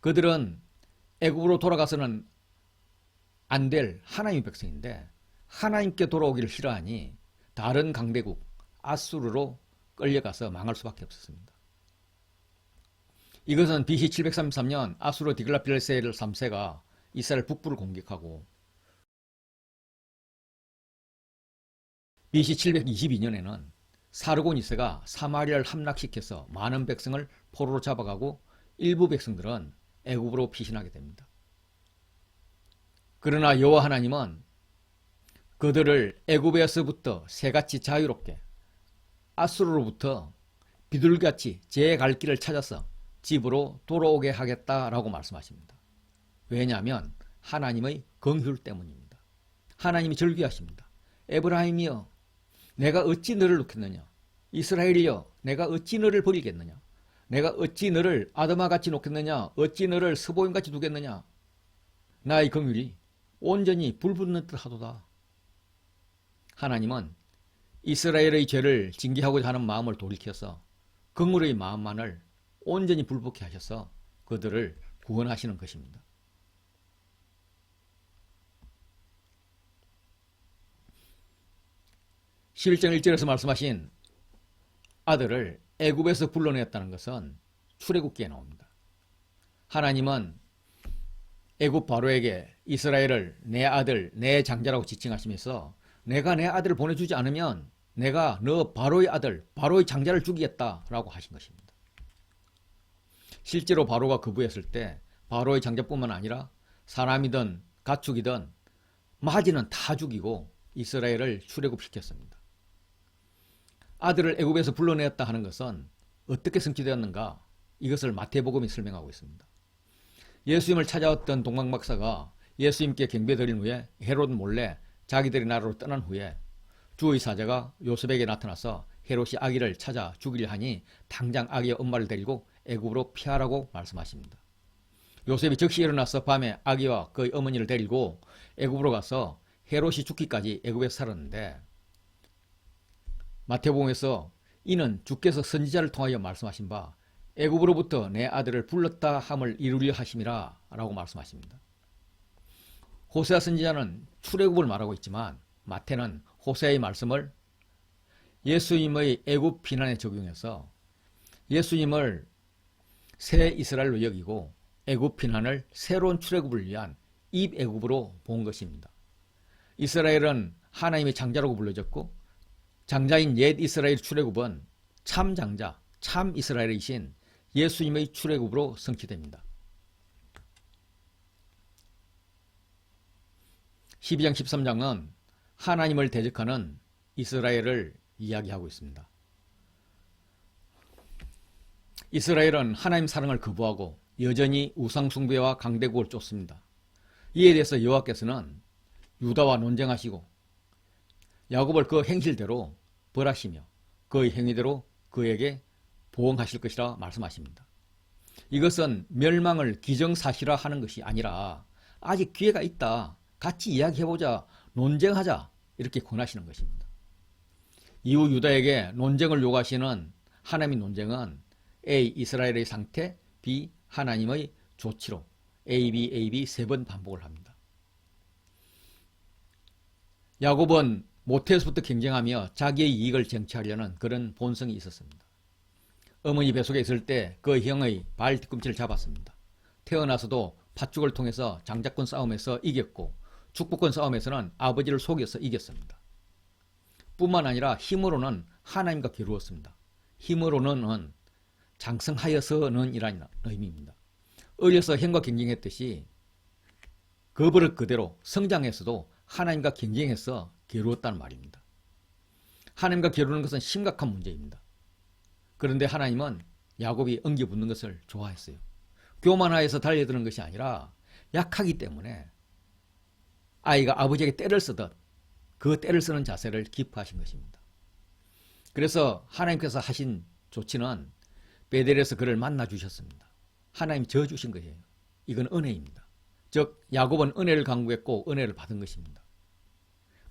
그들은 애굽으로 돌아가서는 안 될 하나님의 백성인데 하나님께 돌아오기를 싫어하니 다른 강대국 아수르로 끌려가서 망할 수밖에 없었습니다. 이것은 BC 733년 아수르 디글라필레셀 3세가 이스라엘 북부를 공격하고 BC 722년에는 사르곤 2세가 사마리아를 함락시켜서 많은 백성을 포로로 잡아가고 일부 백성들은 애굽으로 피신하게 됩니다. 그러나 여호와 하나님은 그들을 애굽에서부터 새같이 자유롭게 아수르로부터 비둘기같이 제 갈 길을 찾아서 집으로 돌아오게 하겠다라고 말씀하십니다. 왜냐하면 하나님의 긍휼 때문입니다. 하나님이 절규하십니다. 에브라임이여 내가 어찌 너를 놓겠느냐, 이스라엘이여 내가 어찌 너를 버리겠느냐, 내가 어찌 너를 아드마같이 놓겠느냐, 어찌 너를 스보임같이 두겠느냐. 나의 긍휼이 온전히 불붙는 듯 하도다. 하나님은 이스라엘의 죄를 징계하고자 하는 마음을 돌이켜서 긍휼의 마음만을 온전히 불붙게 하셔서 그들을 구원하시는 것입니다. 십일장 1절에서 말씀하신 아들을 애굽에서 불러내었다는 것은 출애굽기에 나옵니다. 하나님은 애굽 바로에게 이스라엘을 내 아들, 내 장자라고 지칭하시면서 내가 내 아들을 보내주지 않으면 내가 너 바로의 아들, 바로의 장자를 죽이겠다라고 하신 것입니다. 실제로 바로가 거부했을 때 바로의 장자뿐만 아니라 사람이든 가축이든 마지는 다 죽이고 이스라엘을 출애굽시켰습니다. 아들을 애굽에서 불러내었다 하는 것은 어떻게 성취되었는가? 이것을 마태복음이 설명하고 있습니다. 예수님을 찾아왔던 동방박사가 예수님께 경배드린 후에 헤롯 몰래 자기들의 나라로 떠난 후에 주의 사자가 요셉에게 나타나서 헤롯이 아기를 찾아 죽이려 하니 당장 아기의 엄마를 데리고 애굽으로 피하라고 말씀하십니다. 요셉이 즉시 일어나서 밤에 아기와 그의 어머니를 데리고 애굽으로 가서 헤롯이 죽기까지 애굽에서 살았는데 마태복음에서 이는 주께서 선지자를 통하여 말씀하신 바 애굽으로부터 내 아들을 불렀다 함을 이루려 하심이라 라고 말씀하십니다. 호세아 선지자는 출애굽을 말하고 있지만 마태는 호세아의 말씀을 예수님의 애굽 비난에 적용해서 예수님을 새 이스라엘로 여기고 애굽 비난을 새로운 출애굽을 위한 입애굽으로 본 것입니다. 이스라엘은 하나님의 장자라고 불려졌고 장자인 옛 이스라엘 출애굽은 참 장자, 참 이스라엘이신 예수님의 출애굽으로 성취됩니다. 12장 13장은 하나님을 대적하는 이스라엘을 이야기하고 있습니다. 이스라엘은 하나님 사랑을 거부하고 여전히 우상숭배와 강대국을 쫓습니다. 이에 대해서 여호와께서는 유다와 논쟁하시고 야곱을 그 행실대로 벌하시며 그의 행위대로 그에게 보응하실 것이라 말씀하십니다. 이것은 멸망을 기정사실화하는 것이 아니라 아직 기회가 있다. 같이 이야기해보자. 논쟁하자. 이렇게 권하시는 것입니다. 이후 유다에게 논쟁을 요구하시는 하나님의 논쟁은 A. 이스라엘의 상태, B. 하나님의 조치로 A, B 세 번 반복을 합니다. 야곱은 모태에서부터 경쟁하며 자기의 이익을 쟁취하려는 그런 본성이 있었습니다. 어머니 뱃속에 있을 때 그 형의 발 뒤꿈치를 잡았습니다. 태어나서도 팥죽을 통해서 장자권 싸움에서 이겼고 축복권 싸움에서는 아버지를 속여서 이겼습니다. 뿐만 아니라 힘으로는 하나님과 겨루었습니다. 힘으로는 장성하여서는 이라는 의미입니다. 어려서 형과 경쟁했듯이 그 버릇 그대로 성장해서도 하나님과 경쟁해서 겨루었다는 말입니다. 하나님과 겨루는 것은 심각한 문제입니다. 그런데 하나님은 야곱이 엉겨 붙는 것을 좋아했어요. 교만하여서 달려드는 것이 아니라 약하기 때문에 아이가 아버지에게 때를 쓰듯 그 때를 쓰는 자세를 기뻐하신 것입니다. 그래서 하나님께서 하신 조치는 베델에서 그를 만나 주셨습니다. 하나님 저 주신 거예요. 이건 은혜입니다. 즉 야곱은 은혜를 강구했고 은혜를 받은 것입니다.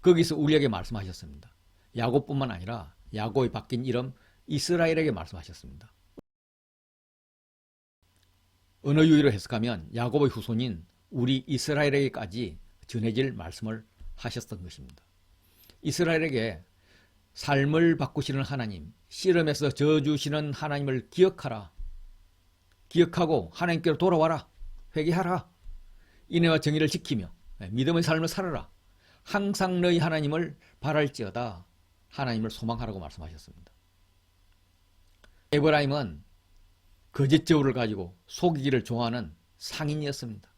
거기서 우리에게 말씀하셨습니다. 야곱뿐만 아니라 야곱이 바뀐 이름 이스라엘에게 말씀하셨습니다. 어느 유의로 해석하면 야곱의 후손인 우리 이스라엘에게까지 전해질 말씀을 하셨던 것입니다. 이스라엘에게 삶을 바꾸시는 하나님, 씨름에서 저주시는 하나님을 기억하라. 기억하고 하나님께로 돌아와라. 회개하라. 인애와 정의를 지키며 믿음의 삶을 살아라. 항상 너희 하나님을 바랄지어다. 하나님을 소망하라고 말씀하셨습니다. 에브라임은 거짓 저울을 가지고 속이기를 좋아하는 상인이었습니다.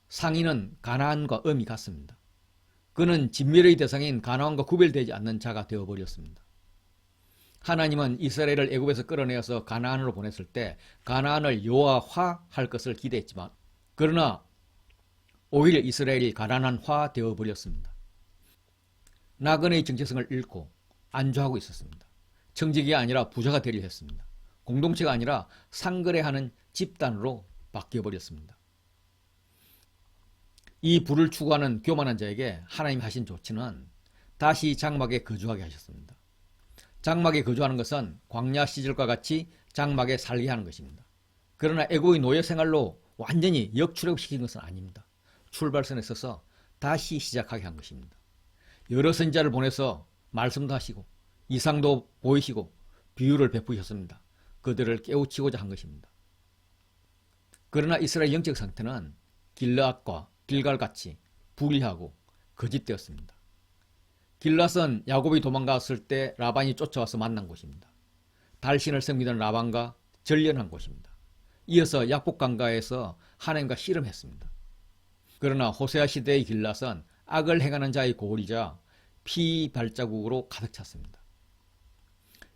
상인은 가나안과 음이 같습니다. 그는 진멸의 대상인 가나안과 구별되지 않는 자가 되어버렸습니다. 하나님은 이스라엘을 애굽에서 끌어내어서 가나안으로 보냈을 때 가나안을 요아화할 것을 기대했지만 그러나 오히려 이스라엘이 가나안화 되어버렸습니다. 나그네의 정체성을 잃고 안주하고 있었습니다. 청지기가 아니라 부자가 되려 했습니다. 공동체가 아니라 상거래하는 집단으로 바뀌어버렸습니다. 이 부를 추구하는 교만한 자에게 하나님이 하신 조치는 다시 장막에 거주하게 하셨습니다. 장막에 거주하는 것은 광야 시절과 같이 장막에 살게 하는 것입니다. 그러나 애고의 노예 생활로 완전히 역출애굽시킨 것은 아닙니다. 출발선에 서서 다시 시작하게 한 것입니다. 여러 선지자를 보내서 말씀도 하시고 이상도 보이시고 비유를 베푸셨습니다. 그들을 깨우치고자 한 것입니다. 그러나 이스라엘 영적 상태는 길르앗과 길갈같이 불의하고 거짓되었습니다. 길르앗은 야곱이 도망갔을 때 라반이 쫓아와서 만난 곳입니다. 달신을 섬기던 라반과 전련한 곳입니다. 이어서 약복강가에서 하나님과 씨름했습니다. 그러나 호세아 시대의 길르앗은 악을 행하는 자의 고울이자 피 발자국으로 가득 찼습니다.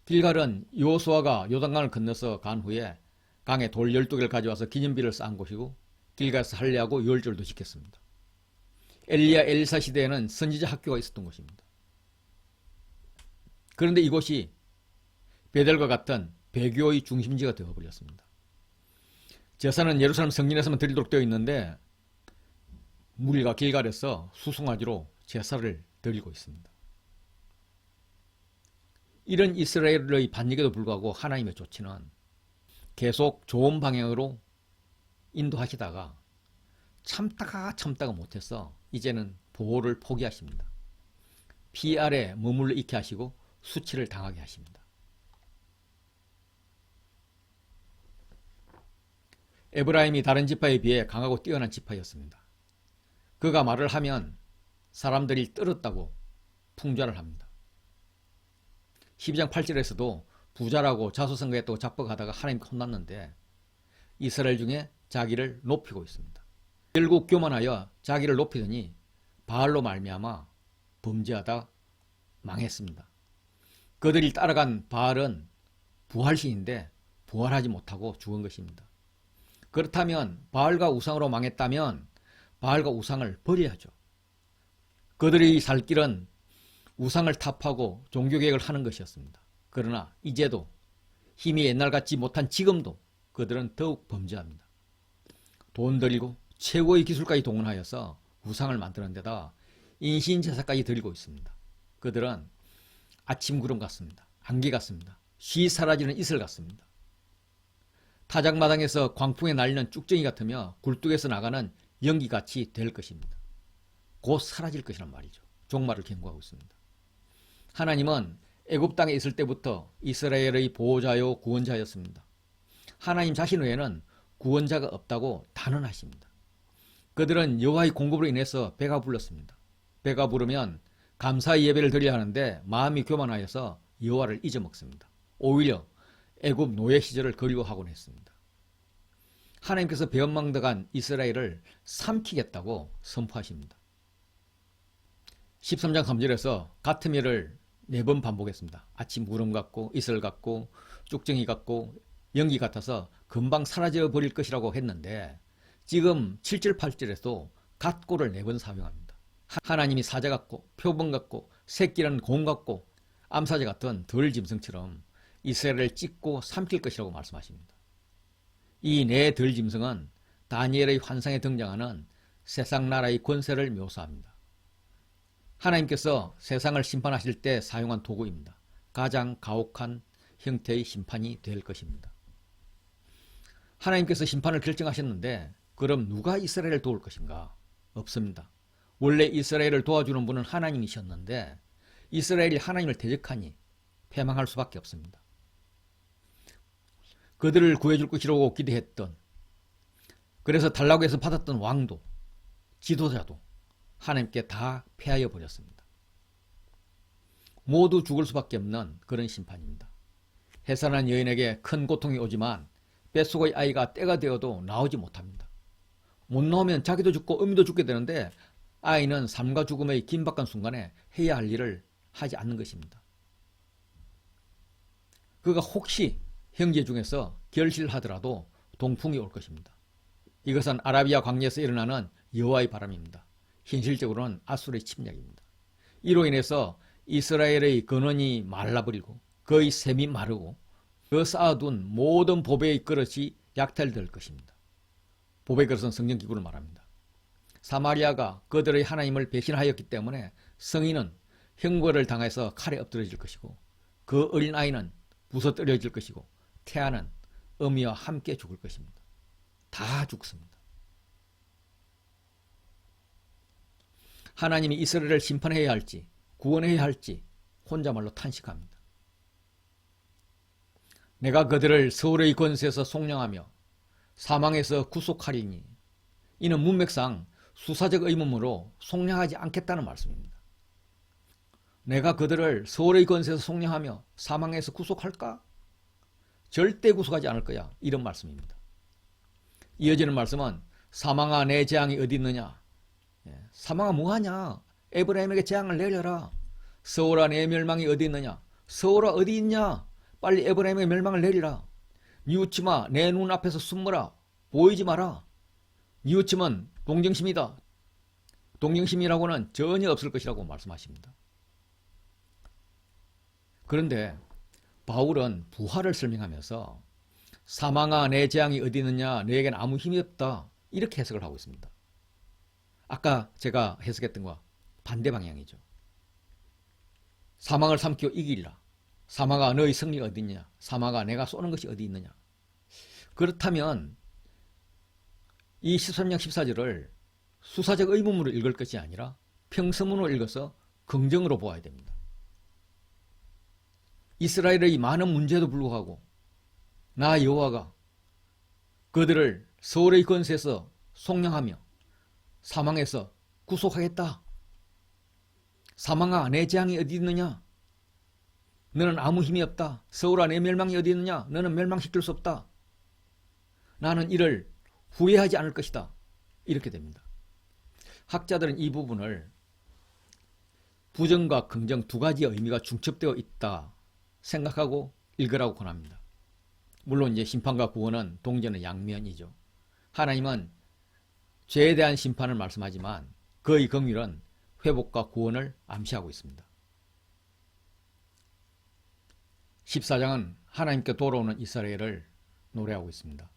길갈은 여호수아가 요단강을 건너서 간 후에 강에 돌 12개를 가져와서 기념비를 쌓은 곳이고 길갈에서 할례하고 유월절도 지켰습니다. 엘리야 엘리사 시대에는 선지자 학교가 있었던 곳입니다. 그런데 이곳이 베델과 같은 배교의 중심지가 되어버렸습니다. 제사는 예루살렘 성전에서만 드리도록 되어 있는데 무리가 길갈에서 수송아지로 제사를 드리고 있습니다. 이런 이스라엘의 반역에도 불구하고 하나님의 조치는 계속 좋은 방향으로 인도하시다가 참다가 못해서 이제는 보호를 포기하십니다. 피 아래 머물러 있게 하시고 수치를 당하게 하십니다. 에브라임이 다른 지파에 비해 강하고 뛰어난 지파였습니다. 그가 말을 하면 사람들이 떨었다고 풍자를 합니다. 12장 8절에서도 부자라고 자수성가했다고 자뻑하다가 하나님께 혼났는데 이스라엘 중에 자기를 높이고 있습니다. 결국 교만하여 자기를 높이더니 바알로 말미암아 범죄하다 망했습니다. 그들이 따라간 바알은 부활신인데 부활하지 못하고 죽은 것입니다. 그렇다면 바알과 우상으로 망했다면 바알과 우상을 버려야죠. 그들이 살 길은 우상을 탑하고 종교개혁을 하는 것이었습니다. 그러나 이제도 힘이 옛날 같지 못한 지금도 그들은 더욱 범죄합니다. 돈 들이고 최고의 기술까지 동원하여서 우상을 만드는 데다 인신제사까지 드리고 있습니다. 그들은 아침 구름 같습니다. 안개 같습니다. 쉬 사라지는 이슬 같습니다. 타작마당에서 광풍에 날리는 쭉정이 같으며 굴뚝에서 나가는 연기같이 될 것입니다. 곧 사라질 것이란 말이죠. 종말을 경고하고 있습니다. 하나님은 애굽 땅에 있을 때부터 이스라엘의 보호자요 구원자였습니다. 하나님 자신 외에는 구원자가 없다고 단언하십니다. 그들은 여호와의 공급으로 인해서 배가 불렀습니다. 배가 부르면 감사의 예배를 드려야 하는데 마음이 교만하여서 여호와를 잊어먹습니다. 오히려 애굽 노예 시절을 그리워하곤 했습니다. 하나님께서 배은망덕한 이스라엘을 삼키겠다고 선포하십니다. 13장 3절에서 같은 예를 4번 반복했습니다. 아침 구름 같고 이슬 같고 쭉정이 같고 연기 같아서 금방 사라져 버릴 것이라고 했는데 지금 7절 8절에도 같고를 4번 사용합니다. 하나님이 사자 같고 표범 같고 새끼라는 곰 같고 암사자 같은 덜짐승처럼 이스라엘을 찢고 삼킬 것이라고 말씀하십니다. 이 네 덜짐승은 다니엘의 환상에 등장하는 세상 나라의 권세를 묘사합니다. 하나님께서 세상을 심판하실 때 사용한 도구입니다. 가장 가혹한 형태의 심판이 될 것입니다. 하나님께서 심판을 결정하셨는데 그럼 누가 이스라엘을 도울 것인가? 없습니다. 원래 이스라엘을 도와주는 분은 하나님이셨는데 이스라엘이 하나님을 대적하니 패망할 수밖에 없습니다. 그들을 구해줄 것이라고 기대했던, 그래서 달라고 해서 받았던 왕도 지도자도 하나님께 다 패하여 버렸습니다. 모두 죽을 수밖에 없는 그런 심판입니다. 해산한 여인에게 큰 고통이 오지만 뱃속의 아이가 때가 되어도 나오지 못합니다. 못 나오면 자기도 죽고 어미도 죽게 되는데 아이는 삶과 죽음의 긴박한 순간에 해야 할 일을 하지 않는 것입니다. 그가 혹시 형제 중에서 결실을 하더라도 동풍이 올 것입니다. 이것은 아라비아 광야에서 일어나는 여호와의 바람입니다. 현실적으로는 아수르의 침략입니다. 이로 인해서 이스라엘의 근원이 말라버리고 그의 샘이 마르고 그 쌓아둔 모든 보배의 그릇이 약탈될 것입니다. 보배 그릇은 성경기구를 말합니다. 사마리아가 그들의 하나님을 배신하였기 때문에 성인은 형벌을 당해서 칼에 엎드려질 것이고 그 어린아이는 부서뜨려질 것이고 태아는 어미와 함께 죽을 것입니다. 다 죽습니다. 하나님이 이스라엘을 심판해야 할지 구원해야 할지 혼자말로 탄식합니다. 내가 그들을 서울의 권세에서 속량하며 사망에서 구속하리니, 이는 문맥상 수사적 의문으로 속량하지 않겠다는 말씀입니다. 내가 그들을 서울의 권세에서 속량하며 사망에서 구속할까? 절대 구속하지 않을 거야. 이런 말씀입니다. 이어지는 말씀은 사망아 내 재앙이 어디 있느냐? 사망아 뭐하냐? 에브라임에게 재앙을 내려라. 서울아 내 멸망이 어디 있느냐? 서울아 어디 있냐? 빨리 에브라임에게 멸망을 내리라. 뉘우치마 내 눈 앞에서 숨으라. 보이지 마라. 뉘우침은 동정심이다. 동정심이라고는 전혀 없을 것이라고 말씀하십니다. 그런데 바울은 부활을 설명하면서 사망아 내 재앙이 어디 있느냐? 너에게는 아무 힘이 없다. 이렇게 해석을 하고 있습니다. 아까 제가 해석했던 것과 반대 방향이죠. 사망을 삼키고 이기리라. 사망아 너의 승리가 어디 있느냐? 사망아 내가 쏘는 것이 어디 있느냐? 그렇다면 이 13장 14절을 수사적 의문으로 읽을 것이 아니라 평서문으로 읽어서 긍정으로 보아야 됩니다. 이스라엘의 많은 문제에도 불구하고 나 여호와가 그들을 서울의 권세에서 속량하며 사망에서 구속하겠다. 사망아 내 재앙이 어디 있느냐? 너는 아무 힘이 없다. 서울아 내 멸망이 어디 있느냐? 너는 멸망시킬 수 없다. 나는 이를 후회하지 않을 것이다. 이렇게 됩니다. 학자들은 이 부분을 부정과 긍정 두 가지의 의미가 중첩되어 있다 생각하고 읽으라고 권합니다. 물론 이제 심판과 구원은 동전의 양면이죠. 하나님은 죄에 대한 심판을 말씀하지만 그의 긍휼은 회복과 구원을 암시하고 있습니다. 14장은 하나님께 돌아오는 이스라엘을 노래하고 있습니다.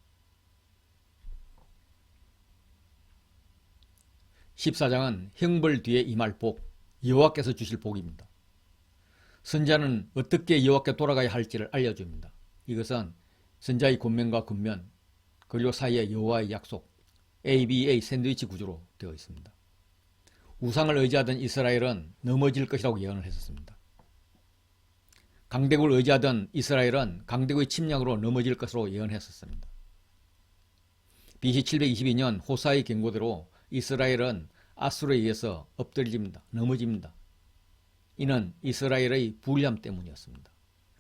14장은 형벌 뒤에 임할 복, 여호와께서 주실 복입니다. 선지자는 어떻게 여호와께 돌아가야 할지를 알려줍니다. 이것은 선지자의 권면과 근면, 그리고 사이에 여호와의 약속, ABA 샌드위치 구조로 되어 있습니다. 우상을 의지하던 이스라엘은 넘어질 것이라고 예언을 했었습니다. 강대국을 의지하던 이스라엘은 강대국의 침략으로 넘어질 것으로 예언했었습니다. BC 722년 호사의 경고대로 이스라엘은 아수르에 의해서 엎드려집니다. 넘어집니다. 이는 이스라엘의 불의함 때문이었습니다.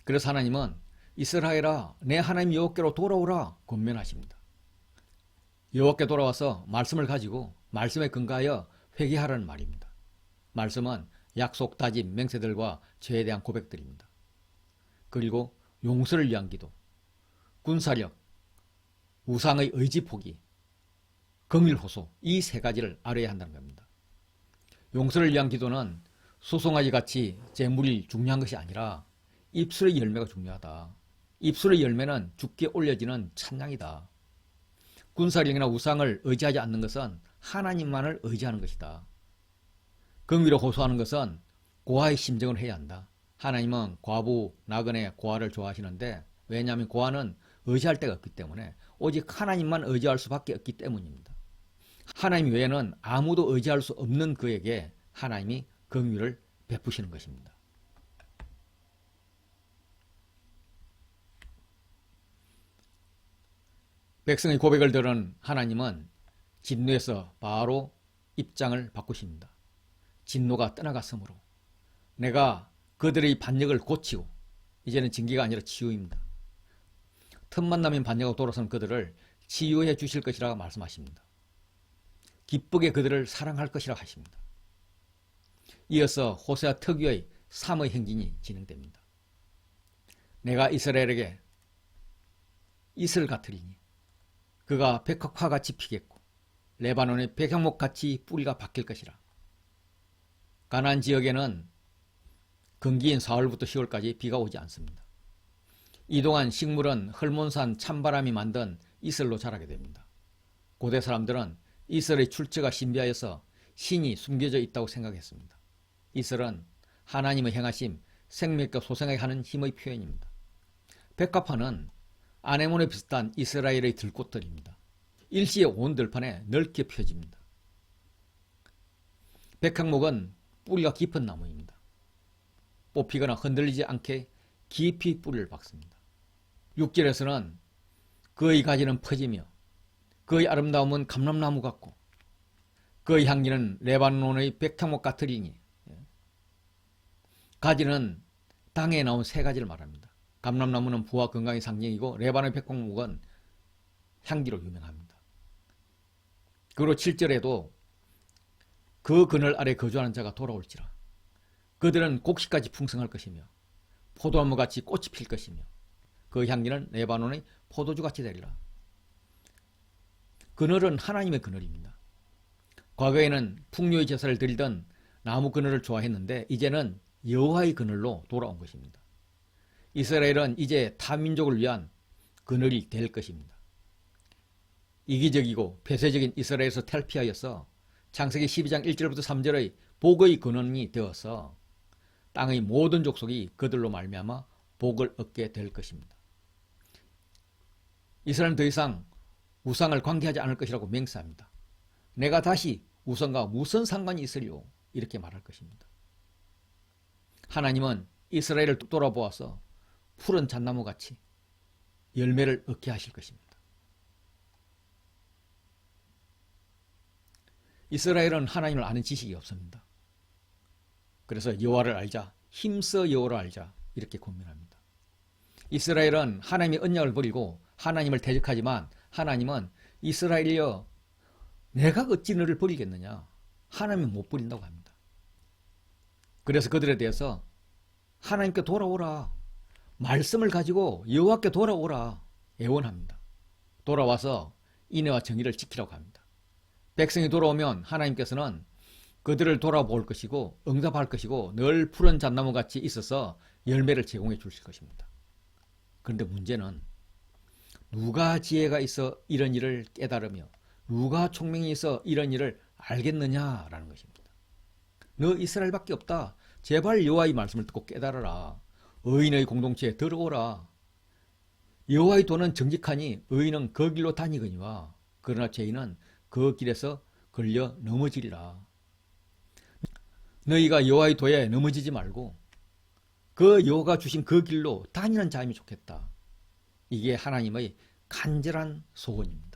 그래서 하나님은 이스라엘아 내 하나님 여호와께로 돌아오라 권면하십니다. 여호와께 돌아와서 말씀을 가지고 말씀에 근거하여 회개하라는 말입니다. 말씀은 약속, 다짐, 맹세들과 죄에 대한 고백들입니다. 그리고 용서를 위한 기도, 군사력, 우상의 의지 포기, 긍휼 호소, 이 세 가지를 알아야 한다는 겁니다. 용서를 위한 기도는 소송아지 같이 재물이 중요한 것이 아니라 입술의 열매가 중요하다. 입술의 열매는 죽게 올려지는 찬양이다. 군사력이나 우상을 의지하지 않는 것은 하나님만을 의지하는 것이다. 긍휼을 호소하는 것은 고아의 심정을 해야 한다. 하나님은 과부, 나그네, 고아를 좋아하시는데 왜냐하면 고아는 의지할 데가 없기 때문에 오직 하나님만 의지할 수밖에 없기 때문입니다. 하나님 외에는 아무도 의지할 수 없는 그에게 하나님이 긍휼을 베푸시는 것입니다. 백성의 고백을 들은 하나님은 진노에서 바로 입장을 바꾸십니다. 진노가 떠나갔으므로 내가 그들의 반역을 고치고 이제는 징계가 아니라 치유입니다. 틈만 나면 반역하고 돌아서는 그들을 치유해 주실 것이라 말씀하십니다. 기쁘게 그들을 사랑할 것이라 하십니다. 이어서 호세아 특유의 3의 행진이 진행됩니다. 내가 이스라엘에게 이슬 같으리니 그가 백합화같이 피겠고 레바논의 백향목같이 뿌리가 박힐 것이라. 가나안 지역에는 건기인 4월부터 10월까지 비가 오지 않습니다. 이동한 식물은 헐몬산 찬바람이 만든 이슬로 자라게 됩니다. 고대 사람들은 이슬의 출처가 신비하여서 신이 숨겨져 있다고 생각했습니다. 이슬은 하나님의 행하심, 생명과 소생하게 하는 힘의 표현입니다. 백합화는 아네모네 비슷한 이스라엘의 들꽃들입니다. 일시에 온 들판에 넓게 펴집니다. 백향목은 뿌리가 깊은 나무입니다. 뽑히거나 흔들리지 않게 깊이 뿌리를 박습니다. 6절에서는 그의 가지는 퍼지며 그의 아름다움은 감람나무 같고 그의 향기는 레바논의 백향목 같으리니, 가지는 땅에 나온 세 가지를 말합니다. 감람나무는 부와 건강의 상징이고 레바논의 백향목은 향기로 유명합니다. 그리고 7절에도 그 그늘 아래 거주하는 자가 돌아올지라. 그들은 곡식까지 풍성할 것이며 포도나무같이 꽃이 필 것이며 그 향기는 레바논의 포도주같이 되리라. 그늘은 하나님의 그늘입니다. 과거에는 풍요의 제사를 드리던 나무 그늘을 좋아했는데 이제는 여호와의 그늘로 돌아온 것입니다. 이스라엘은 이제 타민족을 위한 그늘이 될 것입니다. 이기적이고 폐쇄적인 이스라엘에서 탈피하여서 창세기 12장 1절부터 3절의 복의 근원이 되어서 땅의 모든 족속이 그들로 말미암아 복을 얻게 될 것입니다. 이스라엘은 더 이상 우상을 관계하지 않을 것이라고 맹세합니다. 내가 다시 우상과 무슨 상관이 있으리요? 이렇게 말할 것입니다. 하나님은 이스라엘을 돌아보아서 푸른 잣나무같이 열매를 얻게 하실 것입니다. 이스라엘은 하나님을 아는 지식이 없습니다. 그래서 여호와를 알자, 힘써 여호와를 알자 이렇게 권면합니다. 이스라엘은 하나님의 언약을 버리고 하나님을 대적하지만 하나님은 이스라엘이여 내가 어찌 너를 버리겠느냐, 하나님은 못 버린다고 합니다. 그래서 그들에 대해서 하나님께 돌아오라, 말씀을 가지고 여호와께 돌아오라 애원합니다. 돌아와서 인애와 정의를 지키라고 합니다. 백성이 돌아오면 하나님께서는 그들을 돌아볼 것이고 응답할 것이고 늘 푸른 잣나무같이 있어서 열매를 제공해 주실 것입니다. 그런데 문제는 누가 지혜가 있어 이런 일을 깨달으며 누가 총명이 있어 이런 일을 알겠느냐라는 것입니다. 너 이스라엘밖에 없다. 제발 여호와의 말씀을 듣고 깨달아라. 의인의 공동체에 들어오라. 여호와의 도는 정직하니 의인은 그 길로 다니거니와 그러나 죄인은 그 길에서 걸려 넘어지리라. 너희가 여호와의 도에 넘어지지 말고 그 여호와가 주신 그 길로 다니는 자임이 좋겠다. 이게 하나님의 간절한 소원입니다.